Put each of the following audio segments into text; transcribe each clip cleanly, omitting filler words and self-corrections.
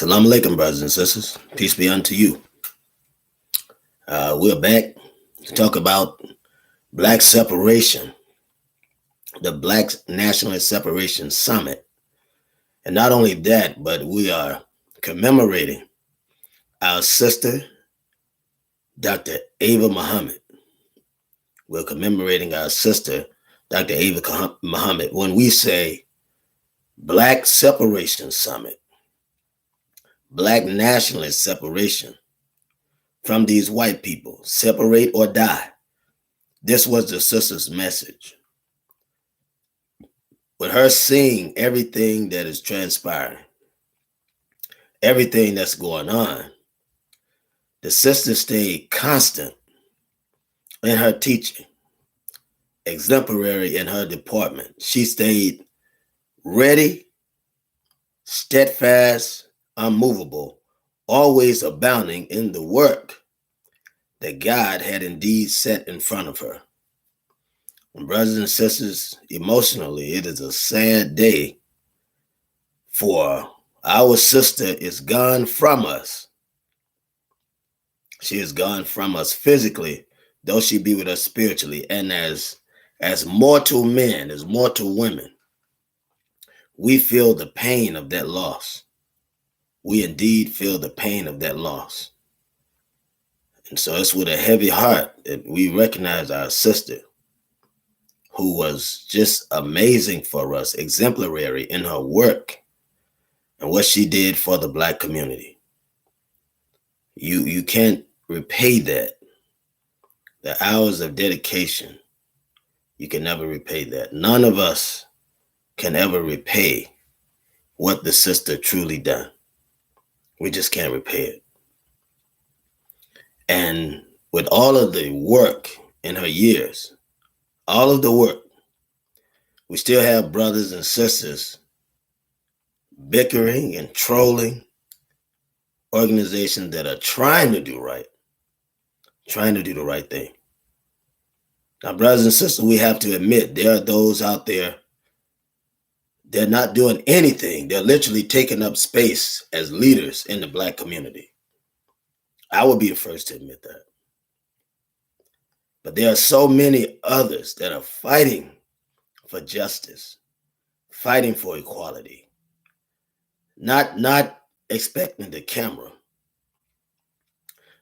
Salam alaikum, brothers and sisters. Peace be unto you. We're back to talk about Black separation, the Black Nationalist Separation Summit. And not only that, but we are commemorating our sister, Dr. Ava Muhammad. We're commemorating our sister, Dr. Ava Muhammad, when we say Black Separation Summit, Black Nationalist Separation from these white people, separate or die. This was the sister's message. With her seeing everything that is transpiring, everything that's going on, the sister stayed constant in her teaching, exemplary in her deportment. She stayed ready, steadfast, unmovable, always abounding in the work that God had indeed set in front of her. And brothers and sisters, emotionally, it is a sad day, for our sister is gone from us. She is gone from us physically, though she be with us spiritually. And as mortal men, as mortal women, we feel the pain of that loss. We indeed feel the pain of that loss. And so it's with a heavy heart that we recognize our sister, who was just amazing for us, exemplary in her work and what she did for the Black community. You can't repay that. The hours of dedication, you can never repay that. None of us can ever repay what the sister truly done. We just can't repay it. And with all of the work in her years, all of the work, we still have brothers and sisters bickering and trolling organizations that are trying to do right, trying to do the right thing. Now, brothers and sisters, we have to admit there are those out there, they're not doing anything. They're literally taking up space as leaders in the Black community. I would be the first to admit that. But there are so many others that are fighting for justice, fighting for equality, not expecting the camera,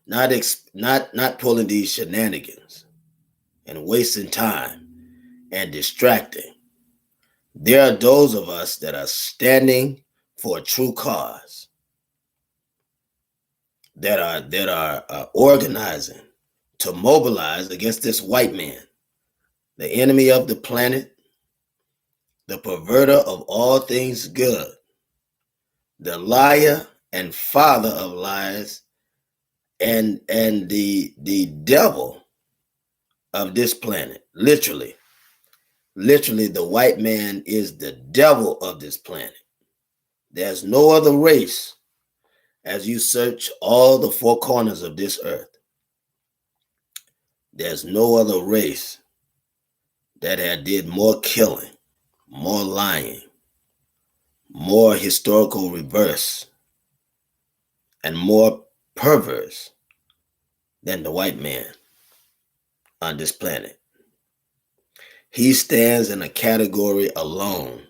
not pulling these shenanigans and wasting time and distracting. There are those of us that are standing for a true cause, that are organizing to mobilize against this white man, the enemy of the planet, the perverter of all things good, the liar and father of lies, and the devil of this planet. Literally, the white man is the devil of this planet. There's no other race, as you search all the four corners of this earth. There's no other race that had did more killing, more lying, more historical reverse, and more perverse than the white man on this planet. He stands in a category alone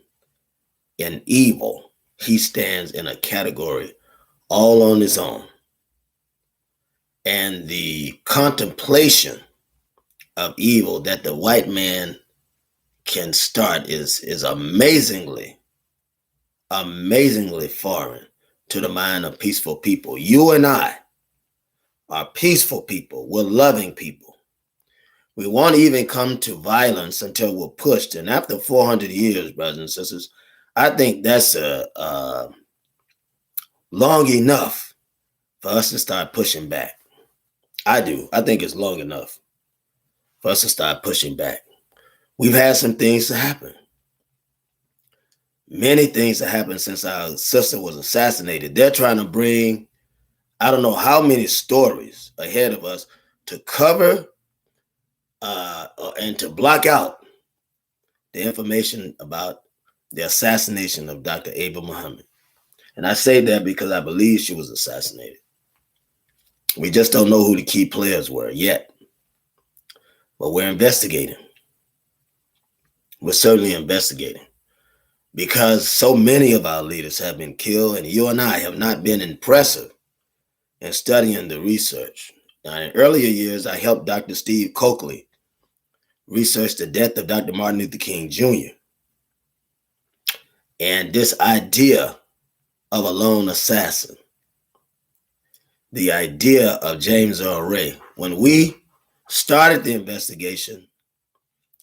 in evil. He stands in a category all on his own. And the contemplation of evil that the white man can start is amazingly foreign to the mind of peaceful people. You and I are peaceful people. We're loving people. We won't even come to violence until we're pushed. And after 400 years, brothers and sisters, I think that's long enough for us to start pushing back. I do. I think it's long enough for us to start pushing back. We've had some things to happen. Many things that happened since our sister was assassinated. They're trying to bring, I don't know how many stories ahead of us to cover and to block out the information about the assassination of Dr. Ava Muhammad. And I say that because I believe she was assassinated. We just don't know who the key players were yet. But we're investigating. We're certainly investigating. Because so many of our leaders have been killed, and you and I have not been impressive in studying the research. Now, in earlier years, I helped Dr. Steve Coakley research the death of Dr. Martin Luther King Jr. And this idea of a lone assassin, the idea of James Earl Ray. When we started the investigation,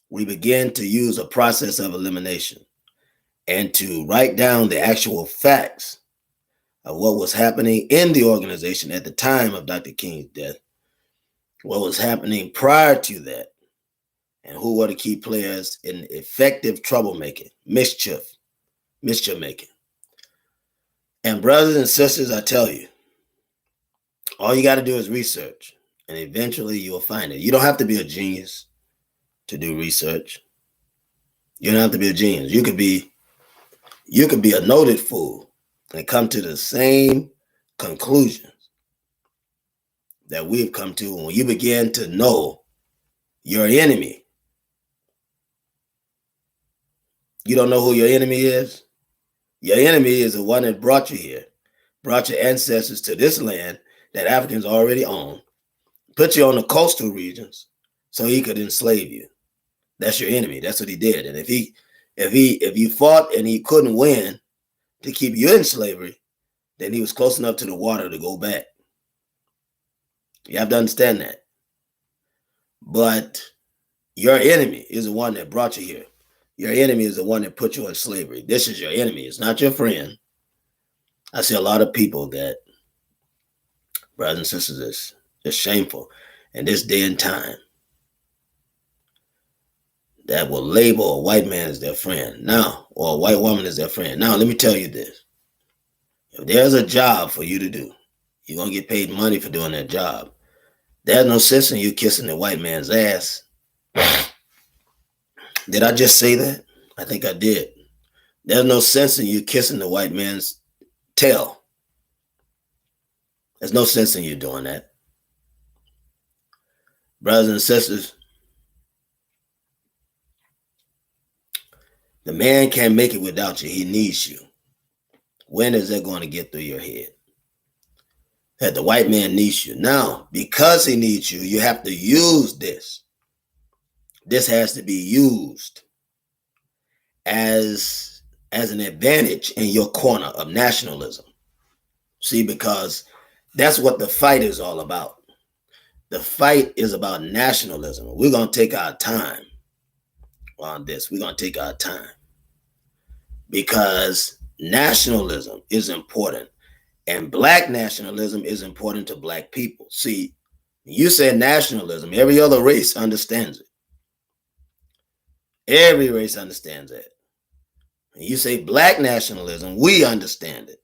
we began to use a process of elimination and to write down the actual facts of what was happening in the organization at the time of Dr. King's death, what was happening prior to that, and who were the key players in effective troublemaking, mischief making. And brothers and sisters, I tell you, all you got to do is research, and eventually you will find it. You don't have to be a genius to do research. You don't have to be a genius. You could be a noted fool and come to the same conclusions that we've come to when you begin to know your enemy. You don't know who your enemy is? Your enemy is the one that brought you here, brought your ancestors to this land that Africans already own, put you on the coastal regions so he could enslave you. That's your enemy. That's what he did. And if you fought and he couldn't win to keep you in slavery, then he was close enough to the water to go back. You have to understand that. But your enemy is the one that brought you here. Your enemy is the one that put you in slavery. This is your enemy. It's not your friend. I see a lot of people that, brothers and sisters, it's shameful in this day and time that will label a white man as their friend now, or a white woman as their friend. Now, let me tell you this. If there's a job for you to do, you're going to get paid money for doing that job. There's no sense in you kissing the white man's ass. Did I just say that? I think I did. There's no sense in you kissing the white man's tail. There's no sense in you doing that. Brothers and sisters, the man can't make it without you. He needs you. When is that going to get through your head? That the white man needs you. Now, because he needs you, you have to use this. This has to be used as an advantage in your corner of nationalism. See, because that's what the fight is all about. The fight is about nationalism. We're going to take our time on this. We're going to take our time because nationalism is important, and Black nationalism is important to Black people. See, you say nationalism, every other race understands it. Every race understands that. And you say Black nationalism, we understand it.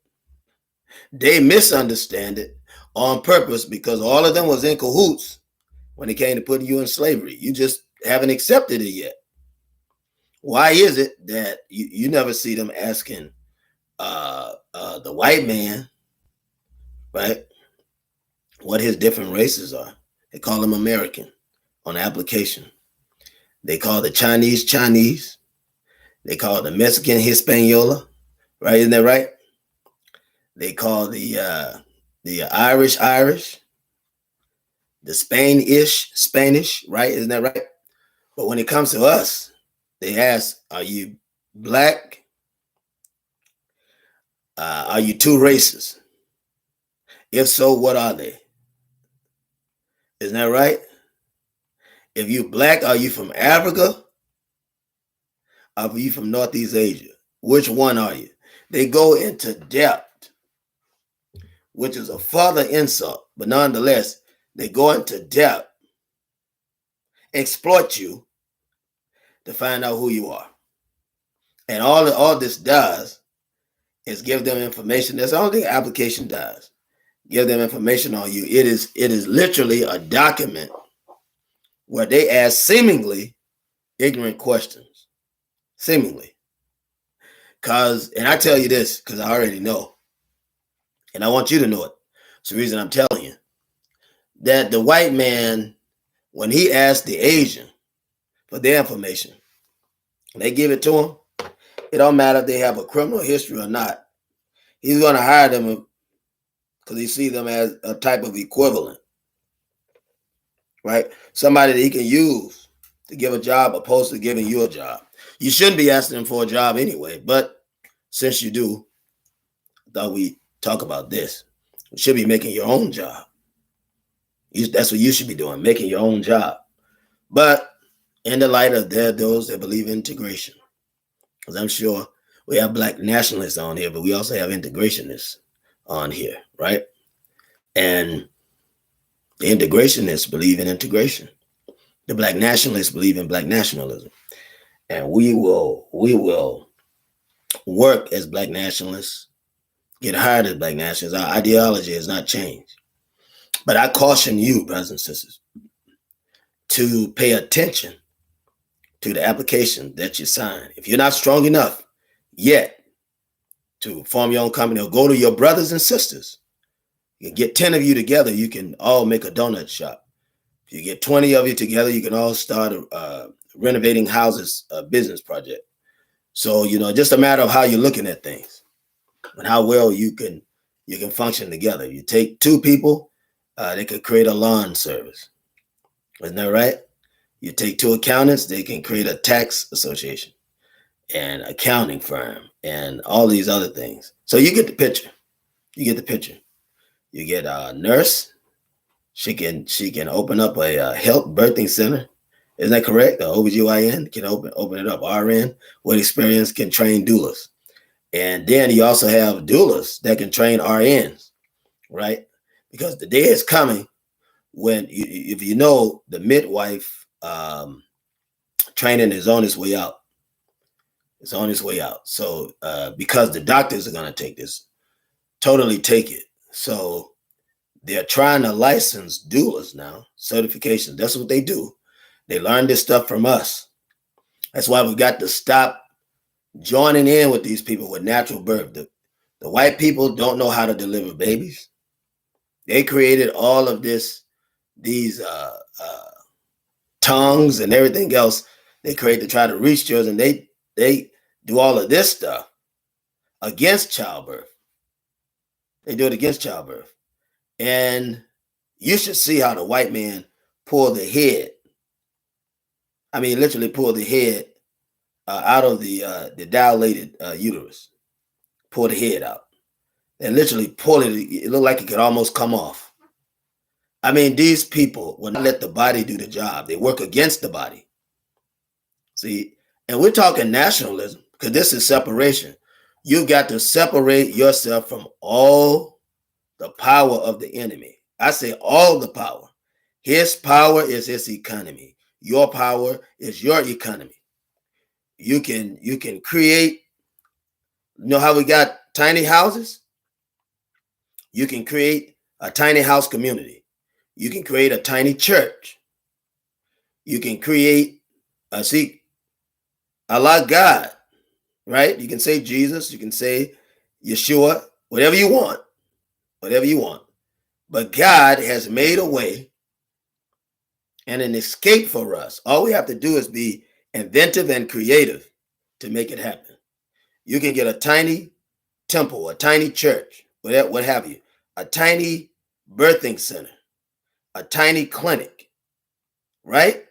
They misunderstand it on purpose because all of them was in cahoots when it came to putting you in slavery. You just haven't accepted it yet. Why is it that you never see them asking the white man, right, what his different races are? They call him American on the application. They call the Chinese Chinese. They call the Mexican Hispaniola, right? Isn't that right? They call the Irish Irish, the Spanish, right? Isn't that right? But when it comes to us, they ask, are you Black? Are you two races? If so, what are they? Isn't that right? If you Black, are you from Africa? Are you from Northeast Asia? Which one are you? They go into depth, which is a further insult, but nonetheless, they go into depth, exploit you to find out who you are. And all this does is give them information. That's the only thing application does. Give them information on you. It is literally a document where they ask seemingly ignorant questions. Seemingly. And I tell you this because I already know. And I want you to know it. It's the reason I'm telling you that the white man, when he asked the Asian for their information, they give it to him. It don't matter if they have a criminal history or not. He's going to hire them because he sees them as a type of equivalent, right? Somebody that he can use to give a job opposed to giving you a job. You shouldn't be asking them for a job anyway, but since you do, I thought we'd talk about this. You should be making your own job. That's what you should be doing, making your own job. But in the light of those that believe in integration, because I'm sure we have black nationalists on here, but we also have integrationists on here, right? And the integrationists believe in integration. The black nationalists believe in black nationalism. And we will work as black nationalists, get hired as black nationalists. Our ideology has not changed. But I caution you, brothers and sisters, to pay attention to the application that you sign. If you're not strong enough yet to form your own company, or go to your brothers and sisters, you can get 10 of you together, you can all make a donut shop. If you get 20 of you together, you can all start a renovating houses business project. So, just a matter of how you're looking at things and how well you can function together. You take two people, they could create a lawn service. Isn't that right? You take two accountants, they can create a tax association and accounting firm and all these other things. So you get the picture. You get the picture. You get a nurse. She can open up a health birthing center. Isn't that correct? The OBGYN can open it up. RN with experience can train doulas. And then you also have doulas that can train RNs, right? Because the day is coming when, if you know, the midwife training is on its way out. It's on its way out. So because the doctors are going to totally take it. So they're trying to license doulas now, certifications. That's what they do. They learn this stuff from us. That's why we've got to stop joining in with these people with natural birth. The white people don't know how to deliver babies. They created all of these tongues and everything else they create to try to reach children. They do all of this stuff against childbirth. They do it against childbirth. And you should see how the white man pull the head. I mean, literally pull the head out of the dilated uterus. Pull the head out. And literally pull it. It looked like it could almost come off. I mean, these people will not let the body do the job. They work against the body. See, and we're talking nationalism because this is separation. You've got to separate yourself from all the power of the enemy. I say all the power. His power is his economy. Your power is your economy. You can create, how we got tiny houses? You can create a tiny house community. You can create a tiny church. You can create, Allah God, right? You can say Jesus, you can say Yeshua, whatever you want. But God has made a way and an escape for us. All we have to do is be inventive and creative to make it happen. You can get a tiny temple, a tiny church, what have you, a tiny birthing center, a tiny clinic, right?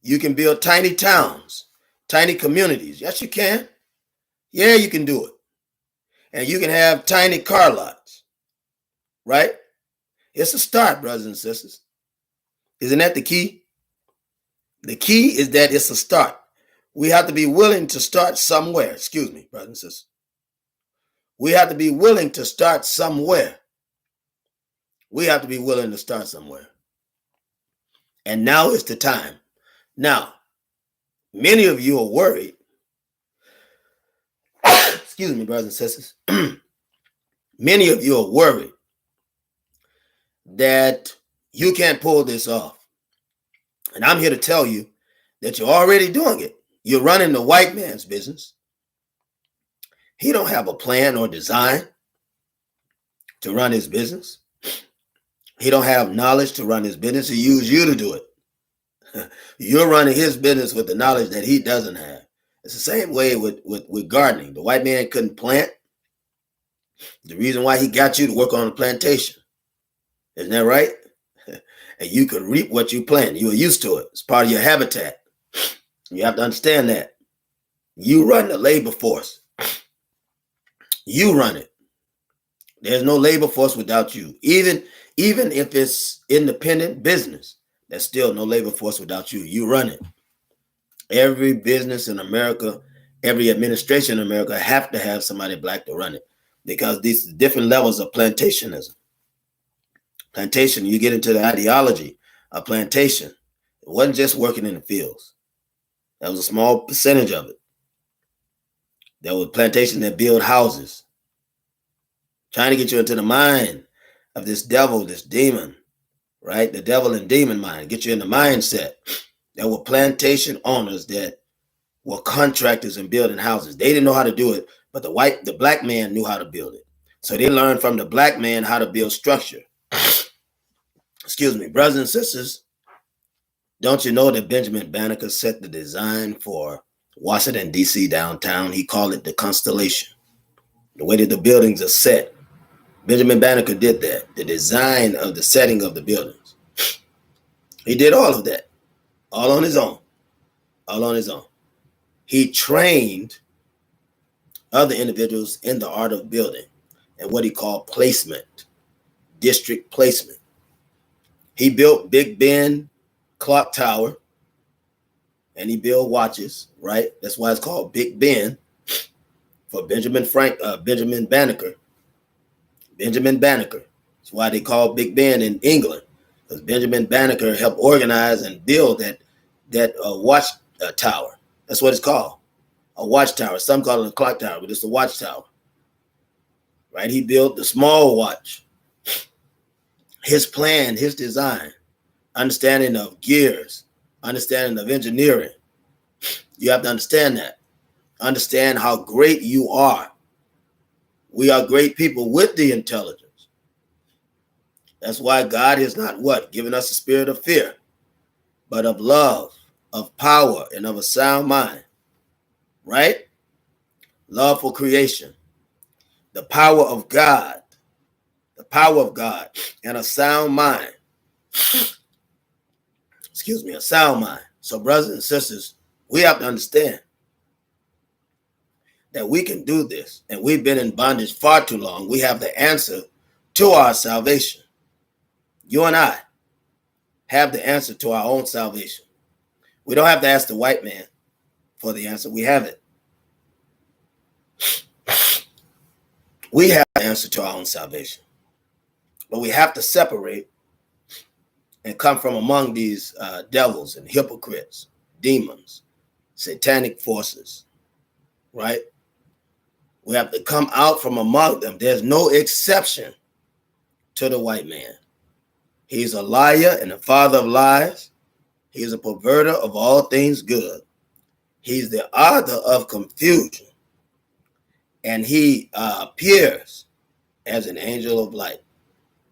You can build tiny towns, tiny communities. Yes, you can. Yeah, you can do it. And you can have tiny car lots, right? It's a start, brothers and sisters. Isn't that the key? The key is that it's a start. We have to be willing to start somewhere. Excuse me, brothers and sisters. We have to be willing to start somewhere. We have to be willing to start somewhere. And now is the time. Now, many of you are worried. Excuse me, brothers and sisters. Many of you are worried that you can't pull this off. And I'm here to tell you that you're already doing it. You're running the white man's business. He don't have a plan or design. to run his business. He don't have knowledge to run his business. He use you to do it. You're running his business with the knowledge that he doesn't have. It's the same way with gardening. The white man couldn't plant. The reason why he got you to work on a plantation. Isn't that right? And you could reap what you plant. You are used to it. It's part of your habitat. You have to understand that. You run the labor force. You run it. There's no labor force without you. Even if it's independent business, there's still no labor force without you. You run it. Every business in America, every administration in America have to have somebody black to run it, because these different levels of plantationism. Plantation, you get into the ideology of plantation. It wasn't just working in the fields. That was a small percentage of it. There were plantations that build houses, trying to get you into the mind of this devil, this demon, right? The devil and demon mind, get you in the mindset. There were plantation owners that were contractors in building houses. They didn't know how to do it, but the black man knew how to build it. So they learned from the black man how to build structure. Excuse me, brothers and sisters, don't you know that Benjamin Banneker set the design for Washington, D.C. downtown? He called it the Constellation. The way that the buildings are set, Benjamin Banneker did that, the design of the setting of the buildings. He did all of that, all on his own, all on his own. He trained other individuals in the art of building and what he called placement, district placement. He built Big Ben clock tower, and he built watches, right? That's why it's called Big Ben for Benjamin Banneker. Benjamin Banneker. That's why they call Big Ben in England, because Benjamin Banneker helped organize and build that watch tower. That's what it's called, a watchtower. Some call it a clock tower, but it's a watchtower, right? He built the small watch. His plan, his design, understanding of gears, understanding of engineering. You have to understand that. Understand how great you are. We are great people with the intelligence. That's why God has not what? Given us a spirit of fear, but of love, of power, and of a sound mind. Right? Love for creation. The power of God. The power of God and a sound mind. Excuse me, a sound mind. So brothers and sisters, we have to understand that we can do this, and we've been in bondage far too long. We have the answer to our salvation. You and I have the answer to our own salvation. We don't have to ask the white man for the answer. We have it. We have the answer to our own salvation. But we have to separate and come from among these devils and hypocrites, demons, satanic forces, right? We have to come out from among them. There's no exception to the white man. He's a liar and the father of lies. He's a perverter of all things good. He's the author of confusion. And he appears as an angel of light,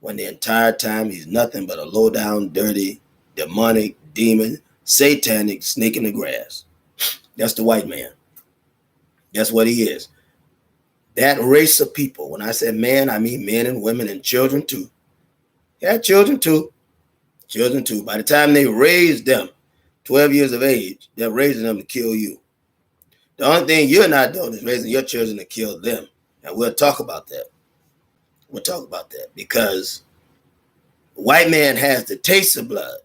when the entire time he's nothing but a low-down, dirty, demonic, demon, satanic snake in the grass. That's the white man. That's what he is. That race of people, when I say man, I mean men and women and children too. Yeah, children too. Children too. By the time they raise them, 12 years of age, they're raising them to kill you. The only thing you're not doing is raising your children to kill them. And we'll talk about that. We'll talk about that, because the white man has the taste of blood,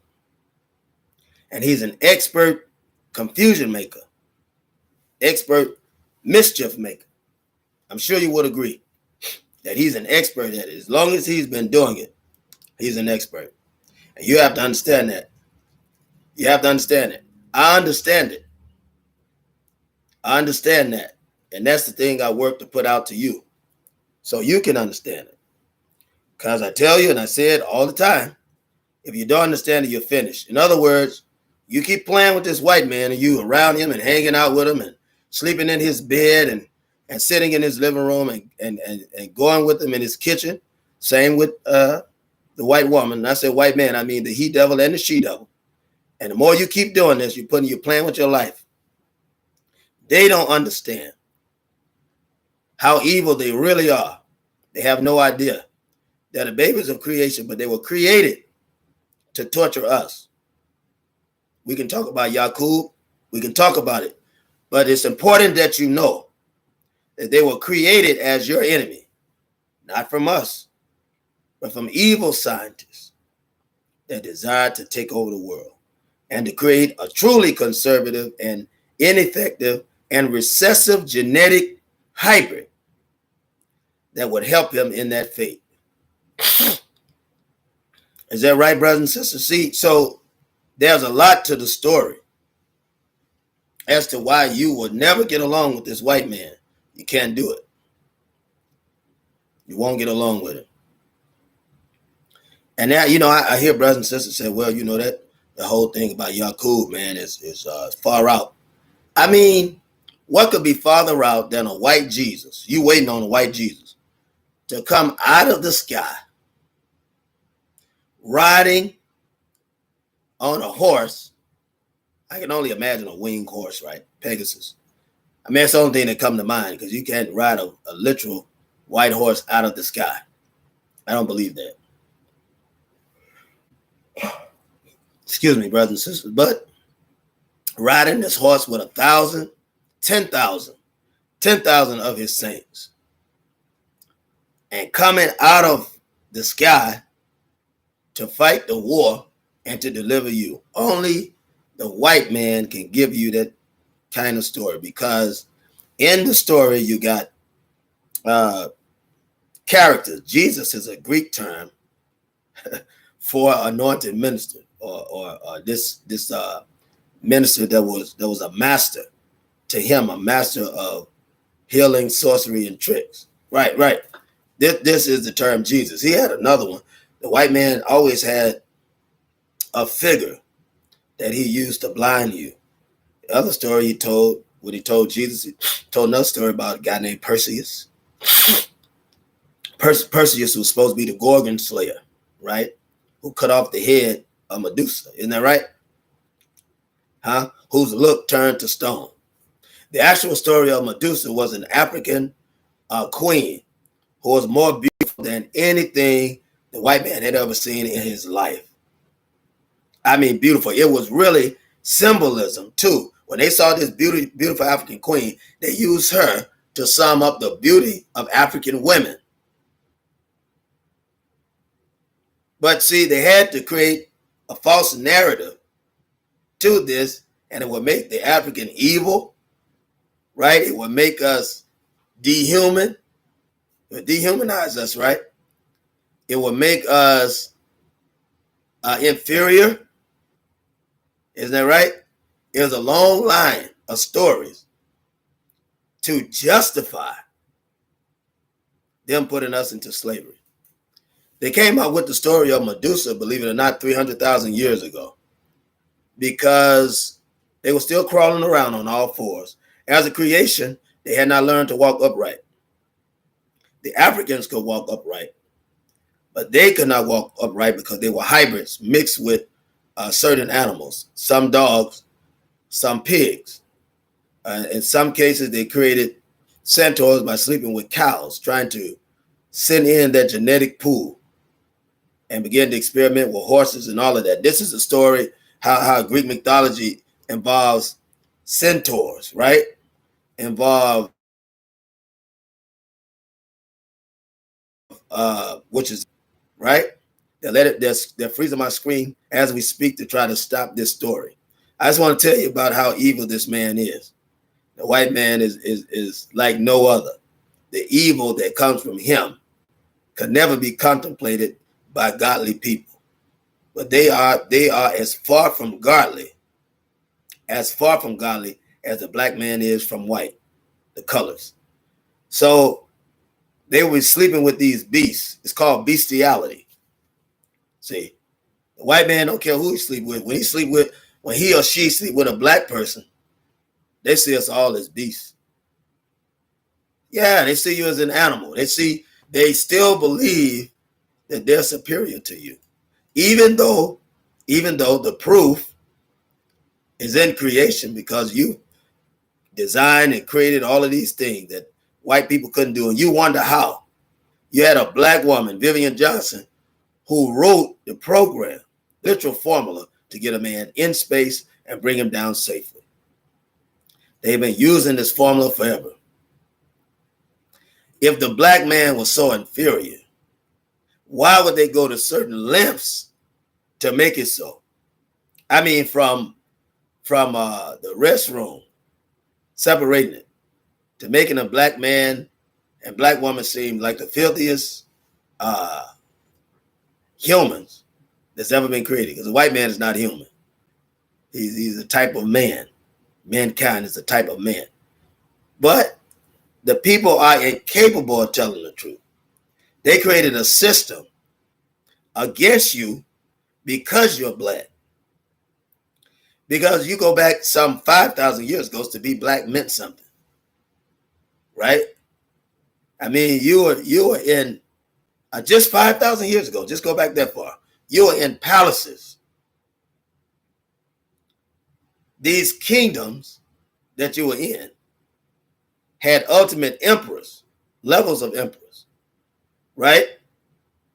and he's an expert confusion maker, expert mischief maker. I'm sure you would agree that he's an expert at it. As long as he's been doing it, he's an expert. And you have to understand that. You have to understand it. I understand it. I understand that. And that's the thing I work to put out to you, so you can understand it. Because I tell you, and I say it all the time, if you don't understand it, you're finished. In other words, you keep playing with this white man and you around him and hanging out with him and sleeping in his bed and sitting in his living room and going with him in his kitchen, Same with the white woman. And I say white man, I mean the he devil and the she devil. And the more you keep doing this, you're playing with your life. They don't understand how evil they really are. They have no idea. They're the babies of creation, but they were created to torture us. We can talk about Yaqub. We can talk about it. But it's important that you know that they were created as your enemy, not from us, but from evil scientists that desire to take over the world and to create a truly conservative and ineffective and recessive genetic hybrid that would help him in that fate. Is that right, brothers and sisters? See, so there's a lot to the story as to why you will never get along with this white man. You can't do it. You won't get along with him. And now, I hear brothers and sisters say, well, that the whole thing about Yaqub, man, is far out. I mean, what could be farther out than a white Jesus? You waiting on a white Jesus to come out of the sky, riding on a horse. I can only imagine a winged horse, right? Pegasus. I mean, that's the only thing that comes to mind, because you can't ride a literal white horse out of the sky. I don't believe that. Excuse me, brothers and sisters, but riding this horse with 1,000, 10,000 of his saints, and coming out of the sky to fight the war and to deliver you. Only the white man can give you that kind of story, because in the story you got characters. Jesus is a Greek term for anointed minister, or this minister that was a master to him, a master of healing, sorcery, and tricks. Right. This is the term Jesus. He had another one. The white man always had a figure that he used to blind you. The other story he told, when he told Jesus, he told another story about a guy named Perseus. Perseus was supposed to be the Gorgon slayer, right? Who cut off the head of Medusa. Isn't that right? Whose look turned to stone. The actual story of Medusa was an African queen who was more beautiful than anything the white man had ever seen in his life. I mean, beautiful. It was really symbolism too. When they saw this beautiful African queen, they used her to sum up the beauty of African women. But see, they had to create a false narrative to this, and it would make the African evil, right? It would make us dehuman. It would dehumanize us, right? It would make us inferior. Isn't that right? There's a long line of stories to justify them putting us into slavery. They came out with the story of Medusa, believe it or not, 300,000 years ago, because they were still crawling around on all fours. As a creation, they had not learned to walk upright. The Africans could walk upright, but they could not walk upright because they were hybrids mixed with certain animals, some dogs, some pigs. In some cases, they created centaurs by sleeping with cows, trying to send in that genetic pool and begin to experiment with horses and all of that. This is a story how Greek mythology involves centaurs, right? Which is right. They're freezing my screen as we speak to try to stop this story. I just want to tell you about how evil this man is. The white man is like no other. The evil that comes from him could never be contemplated by godly people. But they are as far from godly as the black man is from white, the colors. So they were sleeping with these beasts. It's called bestiality. See, the white man don't care who he sleep with. When he or she sleep with a black person, they see us all as beasts. Yeah, they see you as an animal. They still believe that they're superior to you, even though the proof is in creation, because you designed and created all of these things that white people couldn't do, and you wonder how. You had a black woman, Vivian Johnson, who wrote the program, literal formula to get a man in space and bring him down safely. They've been using this formula forever. If the black man was so inferior, why would they go to certain lengths to make it so? I mean, from the restroom, separating it, to making a black man and black woman seem like the filthiest humans that's ever been created. Because the white man is not human. He's a type of man. Mankind is a type of man. But the people are incapable of telling the truth. They created a system against you because you're black. Because you go back some 5,000 years ago, to be black meant something, right? I mean, you were in just 5,000 years ago. Just go back that far. You were in palaces. These kingdoms that you were in had ultimate emperors, levels of emperors, right?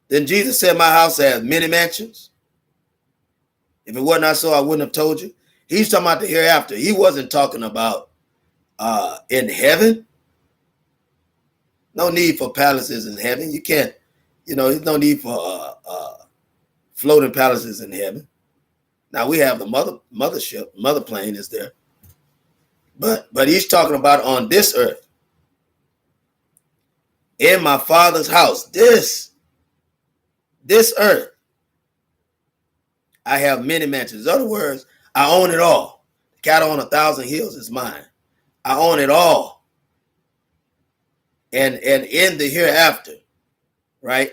Then Jesus said, my house has many mansions. If it were not so, I wouldn't have told you. He's talking about the hereafter. He wasn't talking about in heaven. No need for palaces in heaven. You can't, there's no need for floating palaces in heaven. Now we have the mothership, mother plane is there. But he's talking about on this earth. In my Father's house, this earth, I have many mansions. In other words, I own it all. The cattle on 1,000 hills is mine. I own it all. And in the hereafter, right?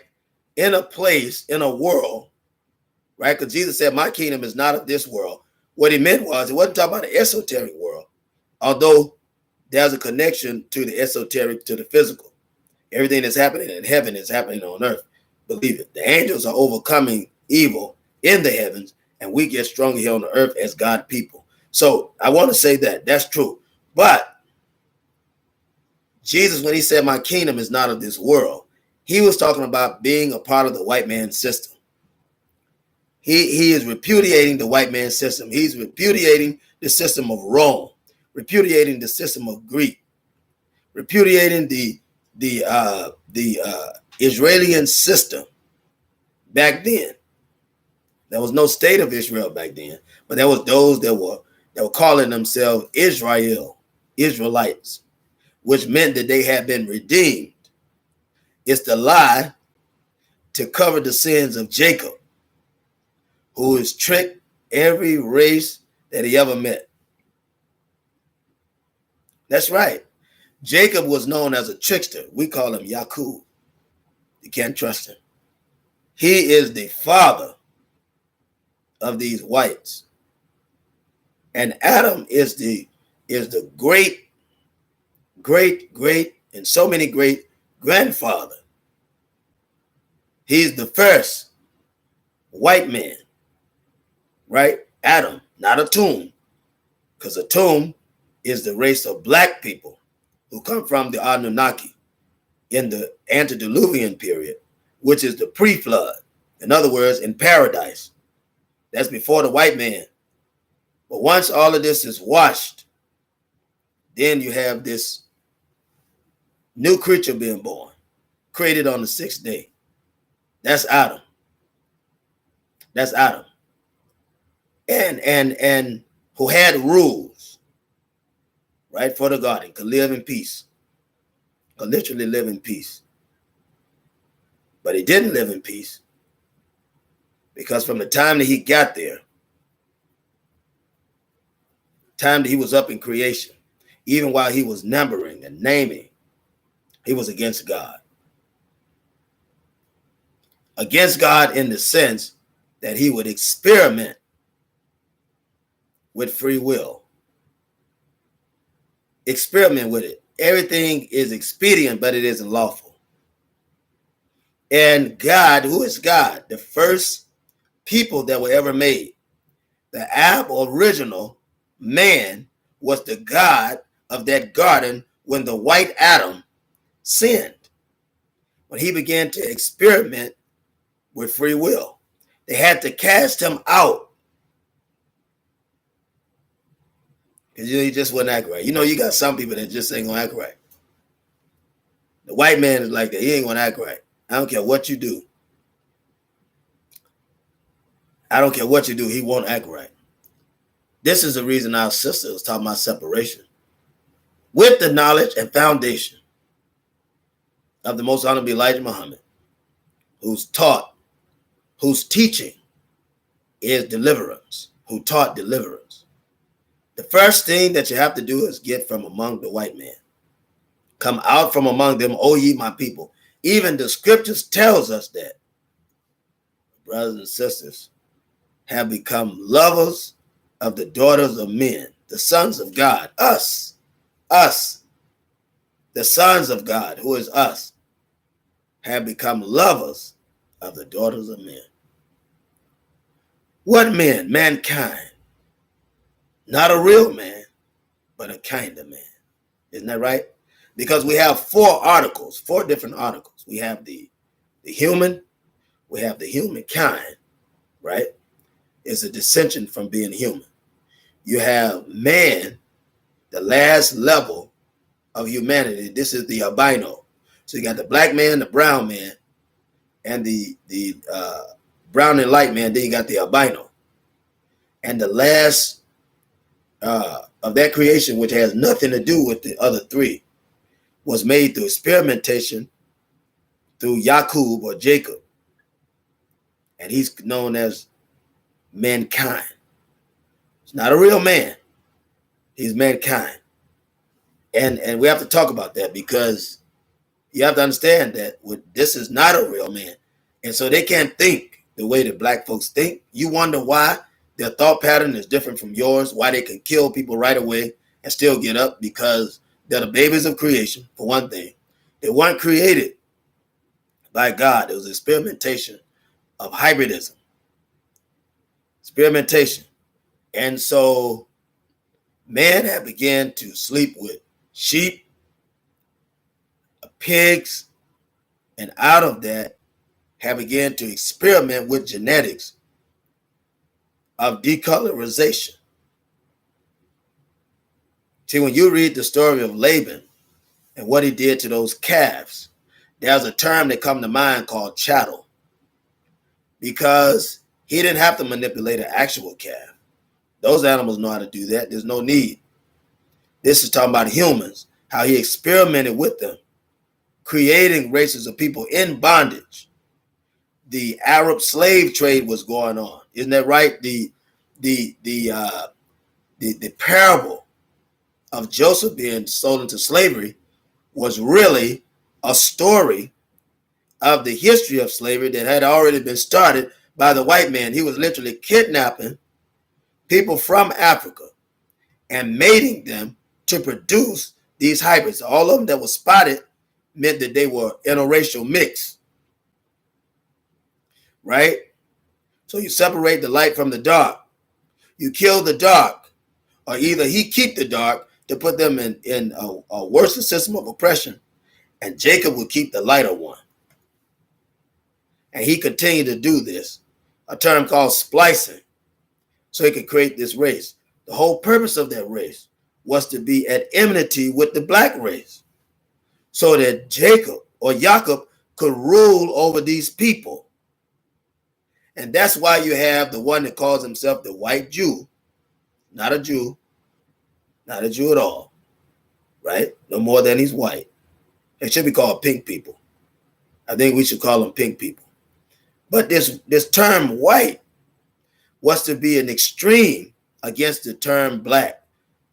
In a place, in a world, right? Because Jesus said, my kingdom is not of this world. What he meant was, he wasn't talking about the esoteric world, although there's a connection to the esoteric, to the physical. Everything that's happening in heaven is happening on earth. Believe it. The angels are overcoming evil in the heavens, and we get stronger here on the earth as God people. So I want to say that that's true. But Jesus, when he said, my kingdom is not of this world, he was talking about being a part of the white man's system. He is repudiating the white man's system. He's repudiating the system of Rome, repudiating the system of Greek, repudiating the Israeli system back then. There was no state of Israel back then, but there was those that were calling themselves Israelites, which meant that they had been redeemed. It's the lie to cover the sins of Jacob, who has tricked every race that he ever met. That's right. Jacob was known as a trickster. We call him Yakub. You can't trust him. He is the father of these whites. And Adam is the great, and so many great grandfather. He's the first white man, right? Adam, not a tomb, because a tomb is the race of black people who come from the Anunnaki in the antediluvian period, which is the pre-flood. In other words, in paradise. That's before the white man. But once all of this is washed, then you have this new creature being born, created on the 6th day. That's Adam. That's Adam. And who had rules, right, for the garden, could live in peace, could literally live in peace. But he didn't live in peace, because from the time that he got there, time that he was up in creation, even while he was numbering and naming, he was against God. Against God in the sense that he would experiment with free will. Experiment with it. Everything is expedient, but it isn't lawful. And God, who is God? The first people that were ever made. The aboriginal man was the God of that garden when the white Adam sinned, when he began to experiment with free will. They had to cast him out because he just wouldn't act right. You got some people that just ain't gonna act right. The white man is like that. He ain't gonna act right. I don't care what you do. I don't care what you do. He won't act right. This is the reason our sister was talking about separation. With the knowledge and foundation of the most honorable Elijah Muhammad, who's teaching is deliverance, who taught deliverance. The first thing that you have to do is get from among the white man. Come out from among them, O ye my people. Even the scriptures tells us that brothers and sisters have become lovers of the daughters of men, the sons of God, us, the sons of God, who is us, have become lovers of the daughters of men. What men? Mankind. Not a real man, but a kind of man. Isn't that right? Because we have four different articles. We have the human, we have the humankind, right? It's a dissension from being human. You have man, the last level of humanity. This is the albino. So you got the black man, the brown man, and the brown and light man. Then you got the albino. And the last of that creation, which has nothing to do with the other three, was made through experimentation through Yakub or Jacob. And he's known as mankind. He's not a real man. He's mankind. And we have to talk about that because you have to understand that this is not a real man. And so they can't think the way that black folks think. You wonder why their thought pattern is different from yours, why they can kill people right away and still get up, because they're the babies of creation, for one thing. They weren't created by God. It was experimentation of hybridism. Experimentation. And so man had began to sleep with sheep, pigs, and out of that have began to experiment with genetics of decolorization. See, when you read the story of Laban and what he did to those calves, there's a term that comes to mind called chattel, because he didn't have to manipulate an actual calf. Those animals know how to do that. There's no need. This is talking about humans, how he experimented with them, creating races of people in bondage. The Arab slave trade was going on. Isn't that right? The parable of Joseph being sold into slavery was really a story of the history of slavery that had already been started by the white man. He was literally kidnapping people from Africa and mating them to produce these hybrids. All of them that were spotted meant that they were interracial mix, right? So you separate the light from the dark. You kill the dark, or either he keep the dark to put them in a worse system of oppression, and Jacob would keep the lighter one. And he continued to do this, a term called splicing, so he could create this race. The whole purpose of that race was to be at enmity with the black race, so that Jacob could rule over these people. And that's why you have the one that calls himself the white Jew, not a Jew at all, right? No more than he's white. It should be called pink people. I think we should call them pink people. But this term white was to be an extreme against the term black.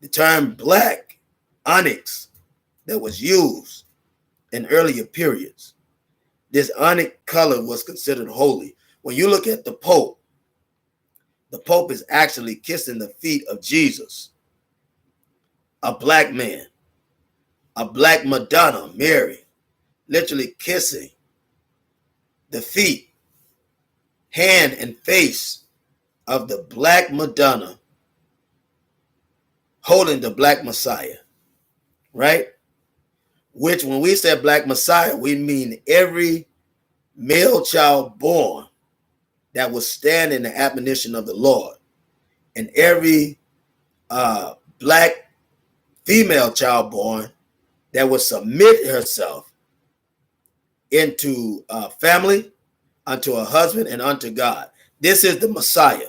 The term black, onyx, that was used in earlier periods. This onyx color was considered holy. When you look at the Pope is actually kissing the feet of Jesus, a black man, a black Madonna, Mary, literally kissing the feet, hand, and face of the Black Madonna holding the Black Messiah, right? Which, when we say Black Messiah, we mean every male child born that will stand in the admonition of the Lord, and every Black female child born that will submit herself into family, unto a husband, and unto God. This is the Messiah.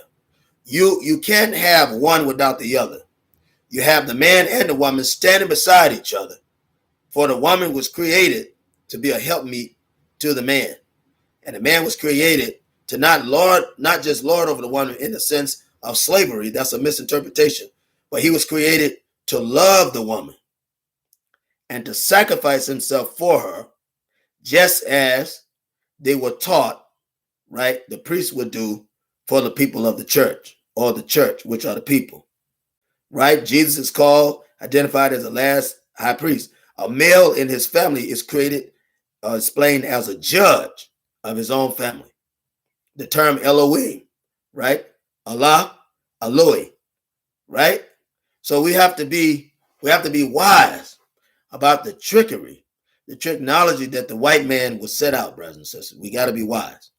You can't have one without the other. You have the man and the woman standing beside each other. For the woman was created to be a helpmeet to the man. And the man was created to not just lord over the woman in the sense of slavery. That's a misinterpretation. But he was created to love the woman and to sacrifice himself for her, just as they were taught, right? The priests would do for the people of the church, or the church, which are the people, right? Jesus is identified as the last high priest. A male in his family is explained as a judge of his own family. The term Elohim, right? Allah, Eloi, right? So we have to be wise about the trickery, the technology that the white man was set out, brothers and sisters. We got to be wise.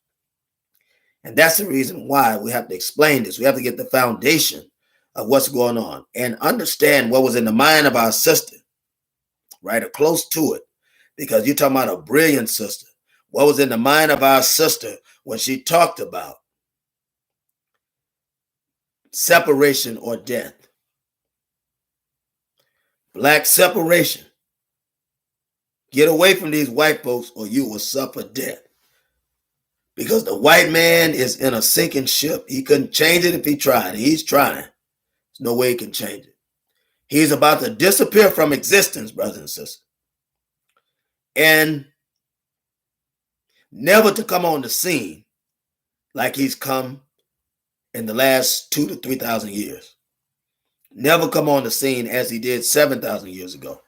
And that's the reason why we have to explain this. We have to get the foundation of what's going on and understand what was in the mind of our sister, right? Or close to it. Because you're talking about a brilliant sister. What was in the mind of our sister when she talked about separation or death? Black separation. Get away from these white folks or you will suffer death. Because the white man is in a sinking ship. He couldn't change it if he tried. He's trying. There's no way he can change it. He's about to disappear from existence, brothers and sisters. And never to come on the scene like he's come in the last 2,000 to 3,000 years. Never come on the scene as he did 7,000 years ago.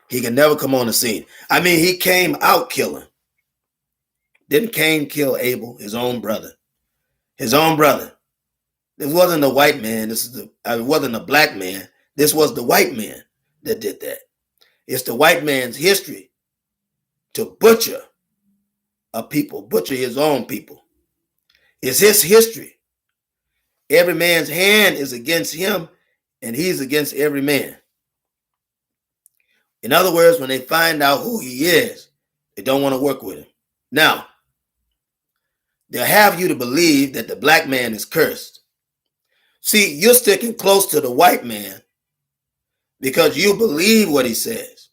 He can never come on the scene. I mean, he came out killing. Didn't Cain kill Abel, his own brother? His own brother. This wasn't a white man. It wasn't a black man. This was the white man that did that. It's the white man's history to butcher a people, butcher his own people. It's his history. Every man's hand is against him, and he's against every man. In other words, when they find out who he is, they don't want to work with him. Now, they'll have you to believe that the black man is cursed. See, you're sticking close to the white man because you believe what he says.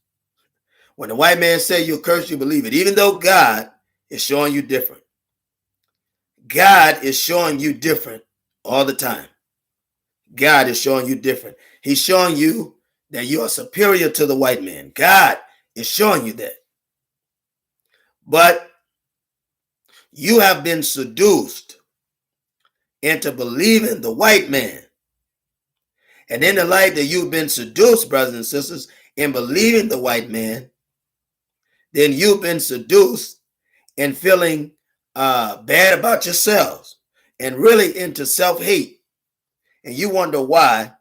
When the white man says you're cursed, you believe it, even though God is showing you different. God is showing you different all the time. God is showing you different. He's showing you that you are superior to the white man. God is showing you that. But you have been seduced into believing the white man. And in the light that you've been seduced, brothers and sisters, in believing the white man, then you've been seduced in feeling bad about yourselves and really into self-hate. And you wonder why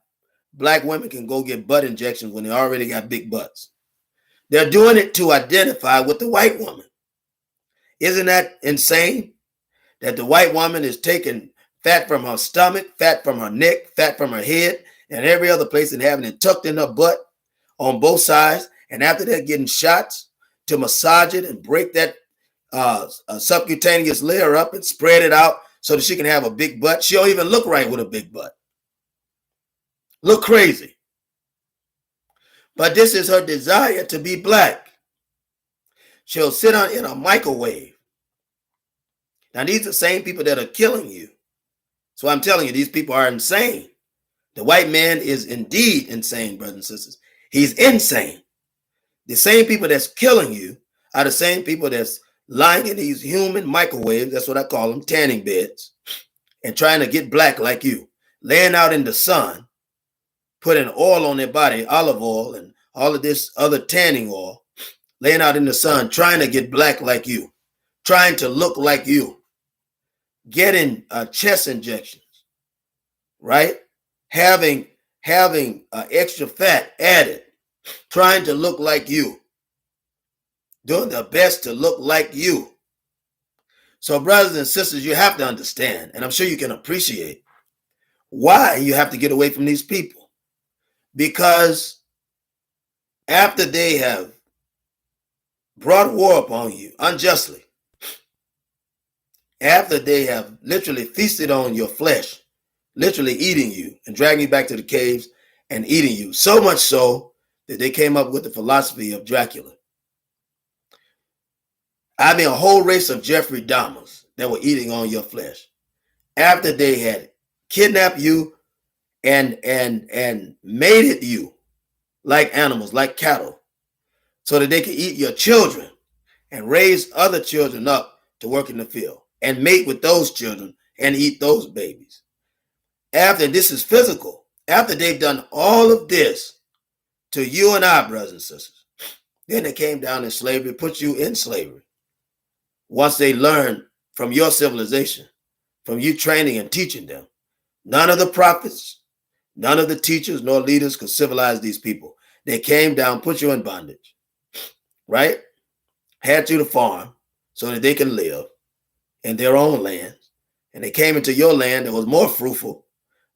black women can go get butt injections when they already got big butts. They're doing it to identify with the white woman. Isn't that insane? That the white woman is taking fat from her stomach, fat from her neck, fat from her head, and every other place, and having it tucked in her butt on both sides. And after that, getting shots to massage it and break that subcutaneous layer up and spread it out so that she can have a big butt. She don't even look right with a big butt. Look crazy. But this is her desire to be black. She'll sit in a microwave. Now, these are the same people that are killing you. So I'm telling you, these people are insane. The white man is indeed insane, brothers and sisters. He's insane. The same people that's killing you are the same people that's lying in these human microwaves, that's what I call them, tanning beds, and trying to get black like you, laying out in the sun, putting oil on their body, olive oil, and all of this other tanning oil, laying out in the sun, trying to get black like you, trying to look like you, getting chest injections, right? Having extra fat added, trying to look like you, doing their best to look like you. So brothers and sisters, you have to understand, and I'm sure you can appreciate why you have to get away from these people. Because after they have brought war upon you unjustly, after they have literally feasted on your flesh, literally eating you and dragging you back to the caves and eating you, so much so that they came up with the philosophy of Dracula. I mean, a whole race of Jeffrey Dahmers that were eating on your flesh. After they had kidnapped you and mated you like animals, like cattle, so that they could eat your children and raise other children up to work in the field and mate with those children and eat those babies. After this is physical, after they've done all of this to you and I, brothers and sisters, then they came down in slavery, put you in slavery. Once they learned from your civilization, from you training and teaching them, none of the prophets, none of the teachers nor leaders could civilize these people. They came down, put you in bondage, right? Had you to farm so that they can live in their own lands. And they came into your land that was more fruitful,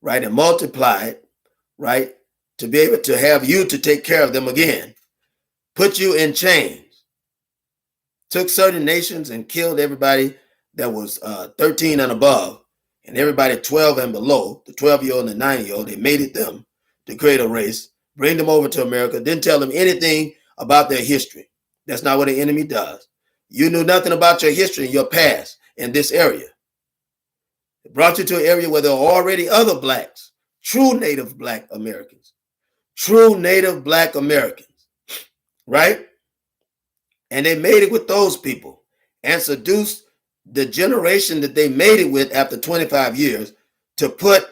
right? And multiplied, right? To be able to have you to take care of them again. Put you in chains. Took certain nations and killed everybody that was 13 and above, and everybody 12 and below, the 12-year-old and the 9-year-old, they mated them to create a race, bring them over to America, didn't tell them anything about their history. That's not what the enemy does. You knew nothing about your history and your past in this area. It brought you to an area where there were already other blacks, true native black Americans, true native black Americans, right? And they made it with those people and seduced the generation that they made it with after 25 years to put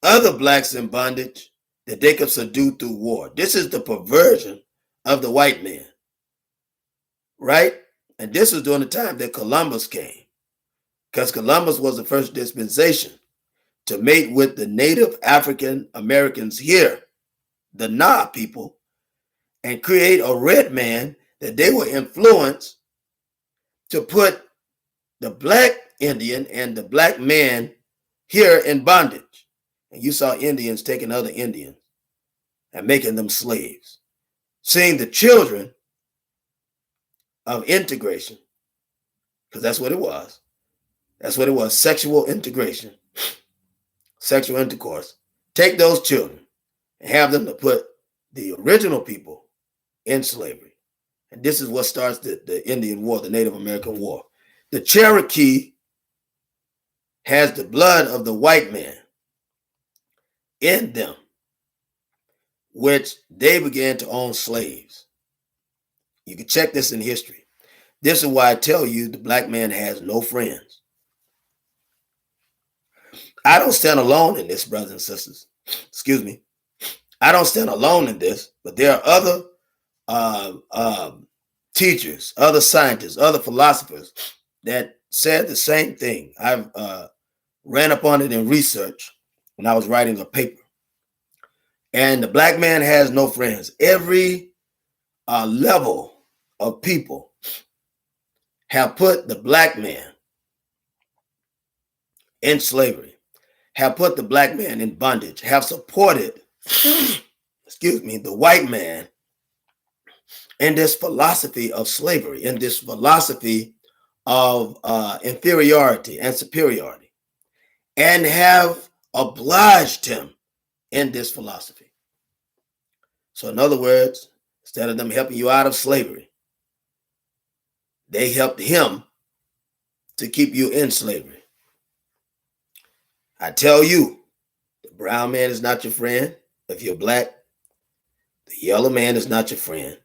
other blacks in bondage that they could subdue through war. This is the perversion of the white man, right? And this was during the time that Columbus came, because Columbus was the first dispensation to mate with the native African Americans here, the Na people, and create a red man that they were influenced to put the black Indian and the black man here in bondage. And you saw Indians taking other Indians and making them slaves, seeing the children of integration, because that's what it was. That's what it was, sexual integration, sexual intercourse. Take those children and have them to put the original people in slavery. And this is what starts the Indian War, the Native American War. The Cherokee has the blood of the white man in them, which they began to own slaves. You can check this in history. This is why I tell you the black man has no friends. I don't stand alone in this, brothers and sisters. Excuse me. I don't stand alone in this, but there are other teachers, other scientists, other philosophers that said the same thing. I've ran upon it in research when I was writing a paper. And the black man has no friends. Every level of people have put the black man in slavery, have put the black man in bondage, have supported, excuse me, the white man in this philosophy of slavery, in this philosophy of inferiority and superiority, and have obliged him in this philosophy. So in other words, instead of them helping you out of slavery, they helped him to keep you in slavery. I tell you, the brown man is not your friend if you're black. The yellow man is not your friend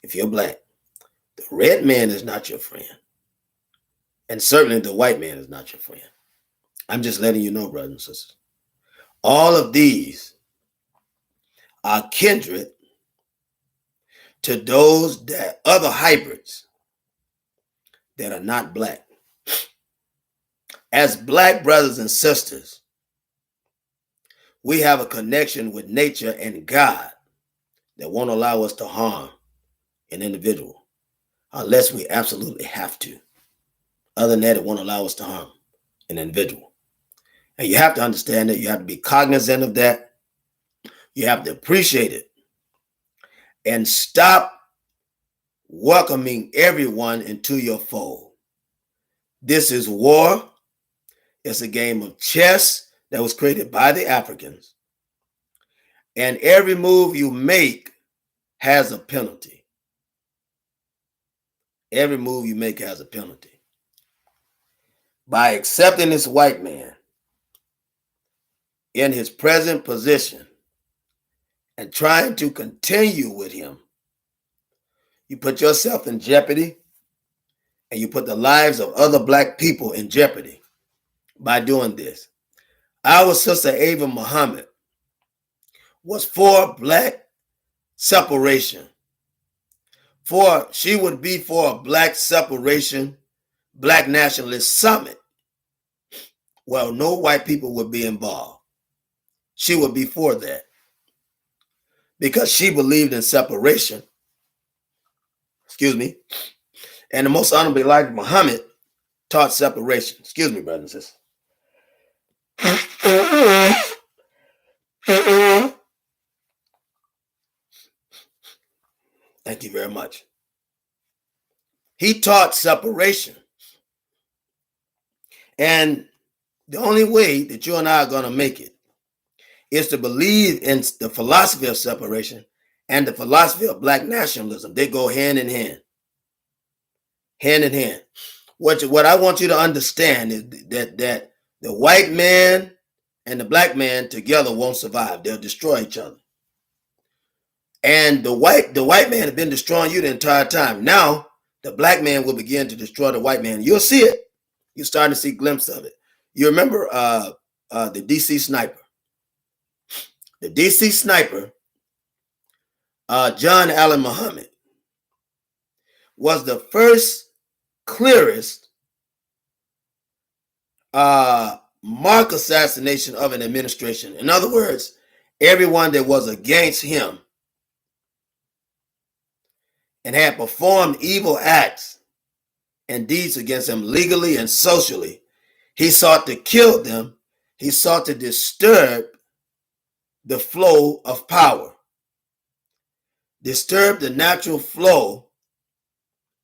if you're black. The red man is not your friend. And certainly the white man is not your friend. I'm just letting you know, brothers and sisters. All of these are kindred to those that other hybrids that are not black. As black brothers and sisters, we have a connection with nature and God that won't allow us to harm an individual unless we absolutely have to. Other than that, it won't allow us to harm an individual. And you have to understand that. You have to be cognizant of that. You have to appreciate it and stop welcoming everyone into your fold. This is war. It's a game of chess that was created by the Africans. And every move you make has a penalty. Every move you make has a penalty. By accepting this white man in his present position and trying to continue with him, you put yourself in jeopardy and you put the lives of other black people in jeopardy by doing this. Our sister Ava Muhammad was for black separation. She would be for a black separation, black nationalist summit. Well, no white people would be involved. She would be for that because she believed in separation. Excuse me. And the most honorable Elijah Muhammad taught separation. Excuse me, brothers and sisters. Thank you very much. He taught separation. And the only way that you and I are going to make it is to believe in the philosophy of separation and the philosophy of black nationalism. They go hand in hand. Hand in hand. What I want you to understand is that the white man and the black man together won't survive. They'll destroy each other. And the white man has been destroying you the entire time. Now, the black man will begin to destroy the white man. You'll see it. You're starting to see a glimpse of it. You remember the DC sniper. The DC sniper, John Allen Muhammad, was the first clearest mark assassination of an administration. In other words, everyone that was against him and had performed evil acts and deeds against him legally and socially, he sought to kill them. He sought to disturb the flow of power, disturb the natural flow,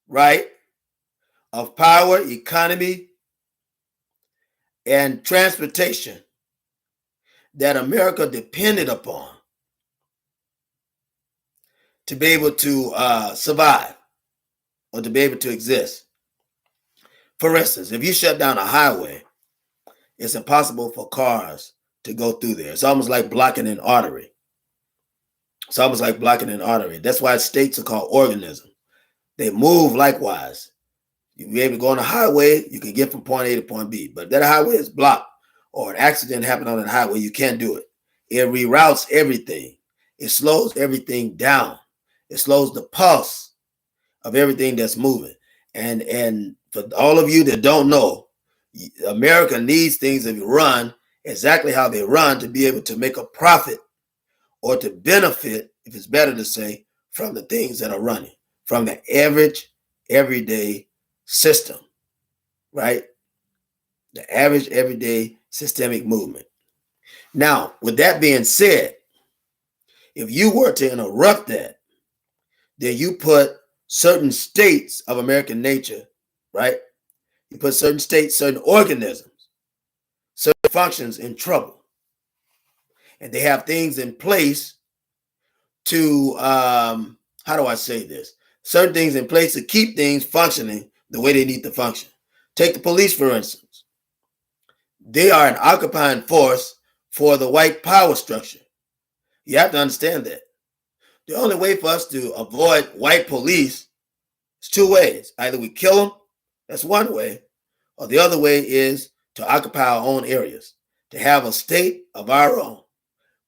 right, of power, economy, and transportation that America depended upon to be able to survive or to be able to exist. For instance, if you shut down a highway, it's impossible for cars to go through there. It's almost like blocking an artery. It's almost like blocking an artery. That's why states are called organisms. They move likewise. You'll be able to go on a highway, you can get from point A to point B. But if that highway is blocked or an accident happened on that highway, you can't do it. It reroutes everything. It slows everything down. It slows the pulse of everything that's moving. And for all of you that don't know, America needs things to run exactly how they run to be able to make a profit or to benefit, if it's better to say, from the things that are running, from the average, everyday system, right? The average, everyday systemic movement. Now, with that being said, if you were to interrupt that, then you put certain states of American nature, right? You put certain states, certain organisms, certain functions in trouble. And they have things in place to, how do I say this? Certain things in place to keep things functioning the way they need to function. Take the police, for instance. They are an occupying force for the white power structure. You have to understand that. The only way for us to avoid white police is two ways. Either we kill them, that's one way, or the other way is to occupy our own areas, to have a state of our own,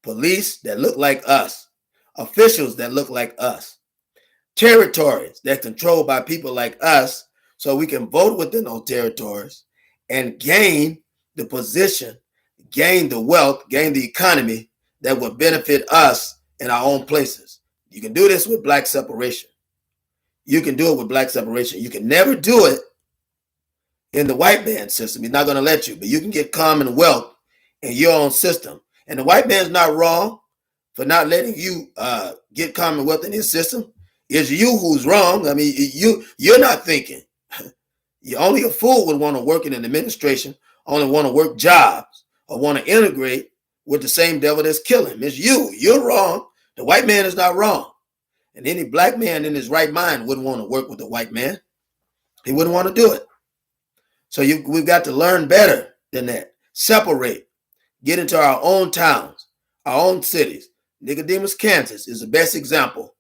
police that look like us, officials that look like us, territories that are controlled by people like us, so we can vote within those territories and gain the position, gain the wealth, gain the economy that will benefit us in our own places. You can do this with black separation. You can do it with black separation. You can never do it in the white man's system. He's not going to let you, but you can get commonwealth in your own system. And the white man's not wrong for not letting you get commonwealth in his system. It's you who's wrong. I mean, you're not thinking. Only a fool would want to work in an administration, only want to work jobs, or want to integrate with the same devil that's killing him. It's you. You're wrong. The white man is not wrong. And any black man in his right mind wouldn't want to work with the white man. He wouldn't want to do it. So we've got to learn better than that. Separate. Get into our own towns, our own cities. Nicodemus, Kansas is the best example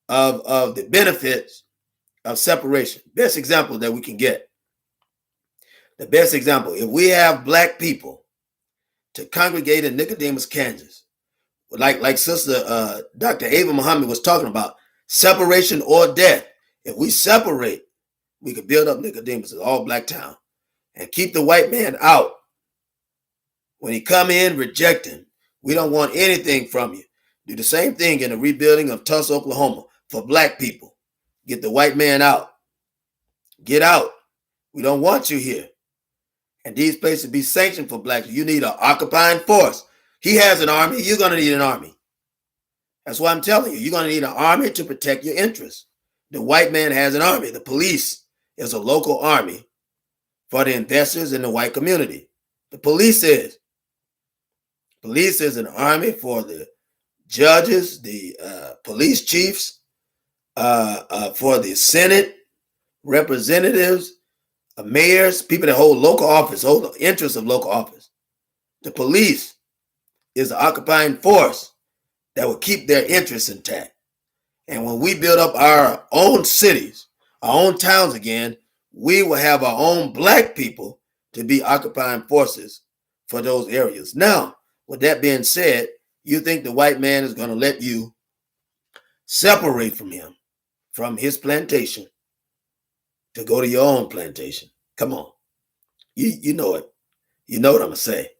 of the benefits of separation. Best example that we can get. The best example. If we have black people to congregate in Nicodemus, Kansas, like Sister Dr. Ava Muhammad was talking about, separation or death. If we separate, we could build up Nicodemus, an all-black town, and keep the white man out. When he come in, reject him. We don't want anything from you. Do the same thing in the rebuilding of Tulsa, Oklahoma for black people. Get the white man out. Get out. We don't want you here. And these places be sanctioned for blacks. You need an occupying force. He has an army. You're going to need an army. That's why I'm telling you. You're going to need an army to protect your interests. The white man has an army. The police is a local army for the investors in the white community. The police is. Police is an army for the judges, the police chiefs, for the Senate, representatives, mayors, people that hold local office, hold the interests of local office. The police is the occupying force that will keep their interests intact. And when we build up our own cities, our own towns again, we will have our own black people to be occupying forces for those areas. Now, with that being said, you think the white man is going to let you separate from him, from his plantation, to go to your own plantation? Come on. You know it. You know what I'm going to say.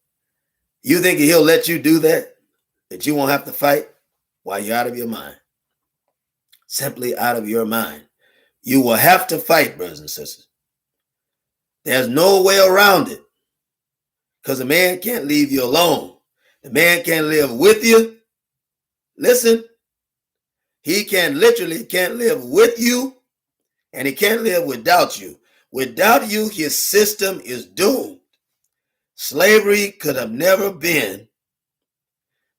You think he'll let you do that? That you won't have to fight? While you're out of your mind. Simply out of your mind. You will have to fight, brothers and sisters. There's no way around it. Because a man can't leave you alone. The man can't live with you. Listen. He literally can't live with you. And he can't live without you. Without you, his system is doomed. Slavery could have never been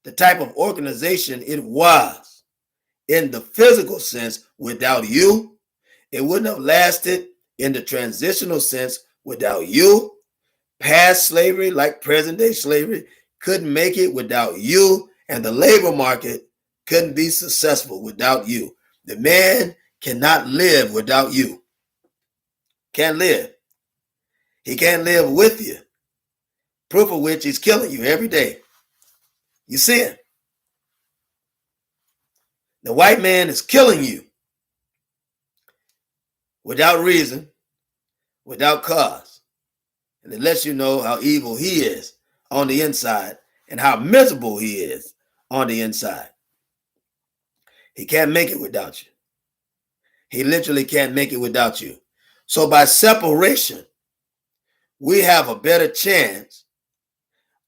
the type of organization it was in the physical sense without you. It wouldn't have lasted in the transitional sense without you. Past slavery, like present day slavery, couldn't make it without you. And the labor market couldn't be successful without you. The man cannot live without you. Can't live. He can't live with you. Proof of which he's killing you every day. You see it? The white man is killing you without reason, without cause. And it lets you know how evil he is on the inside and how miserable he is on the inside. He can't make it without you. He literally can't make it without you. So by separation, we have a better chance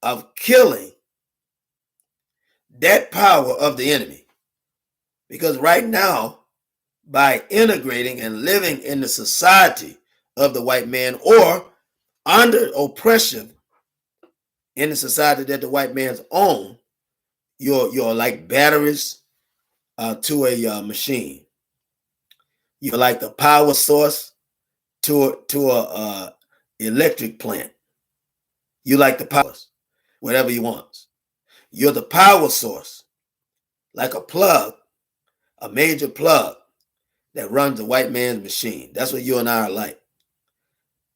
of killing that power of the enemy. Because right now, by integrating and living in the society of the white man or under oppression in the society that the white man's own, you're like batteries to a machine. You're like the power source to a electric plant. You like the power, whatever you want. You're the power source, like a plug, a major plug that runs the white man's machine. That's what you and I are like,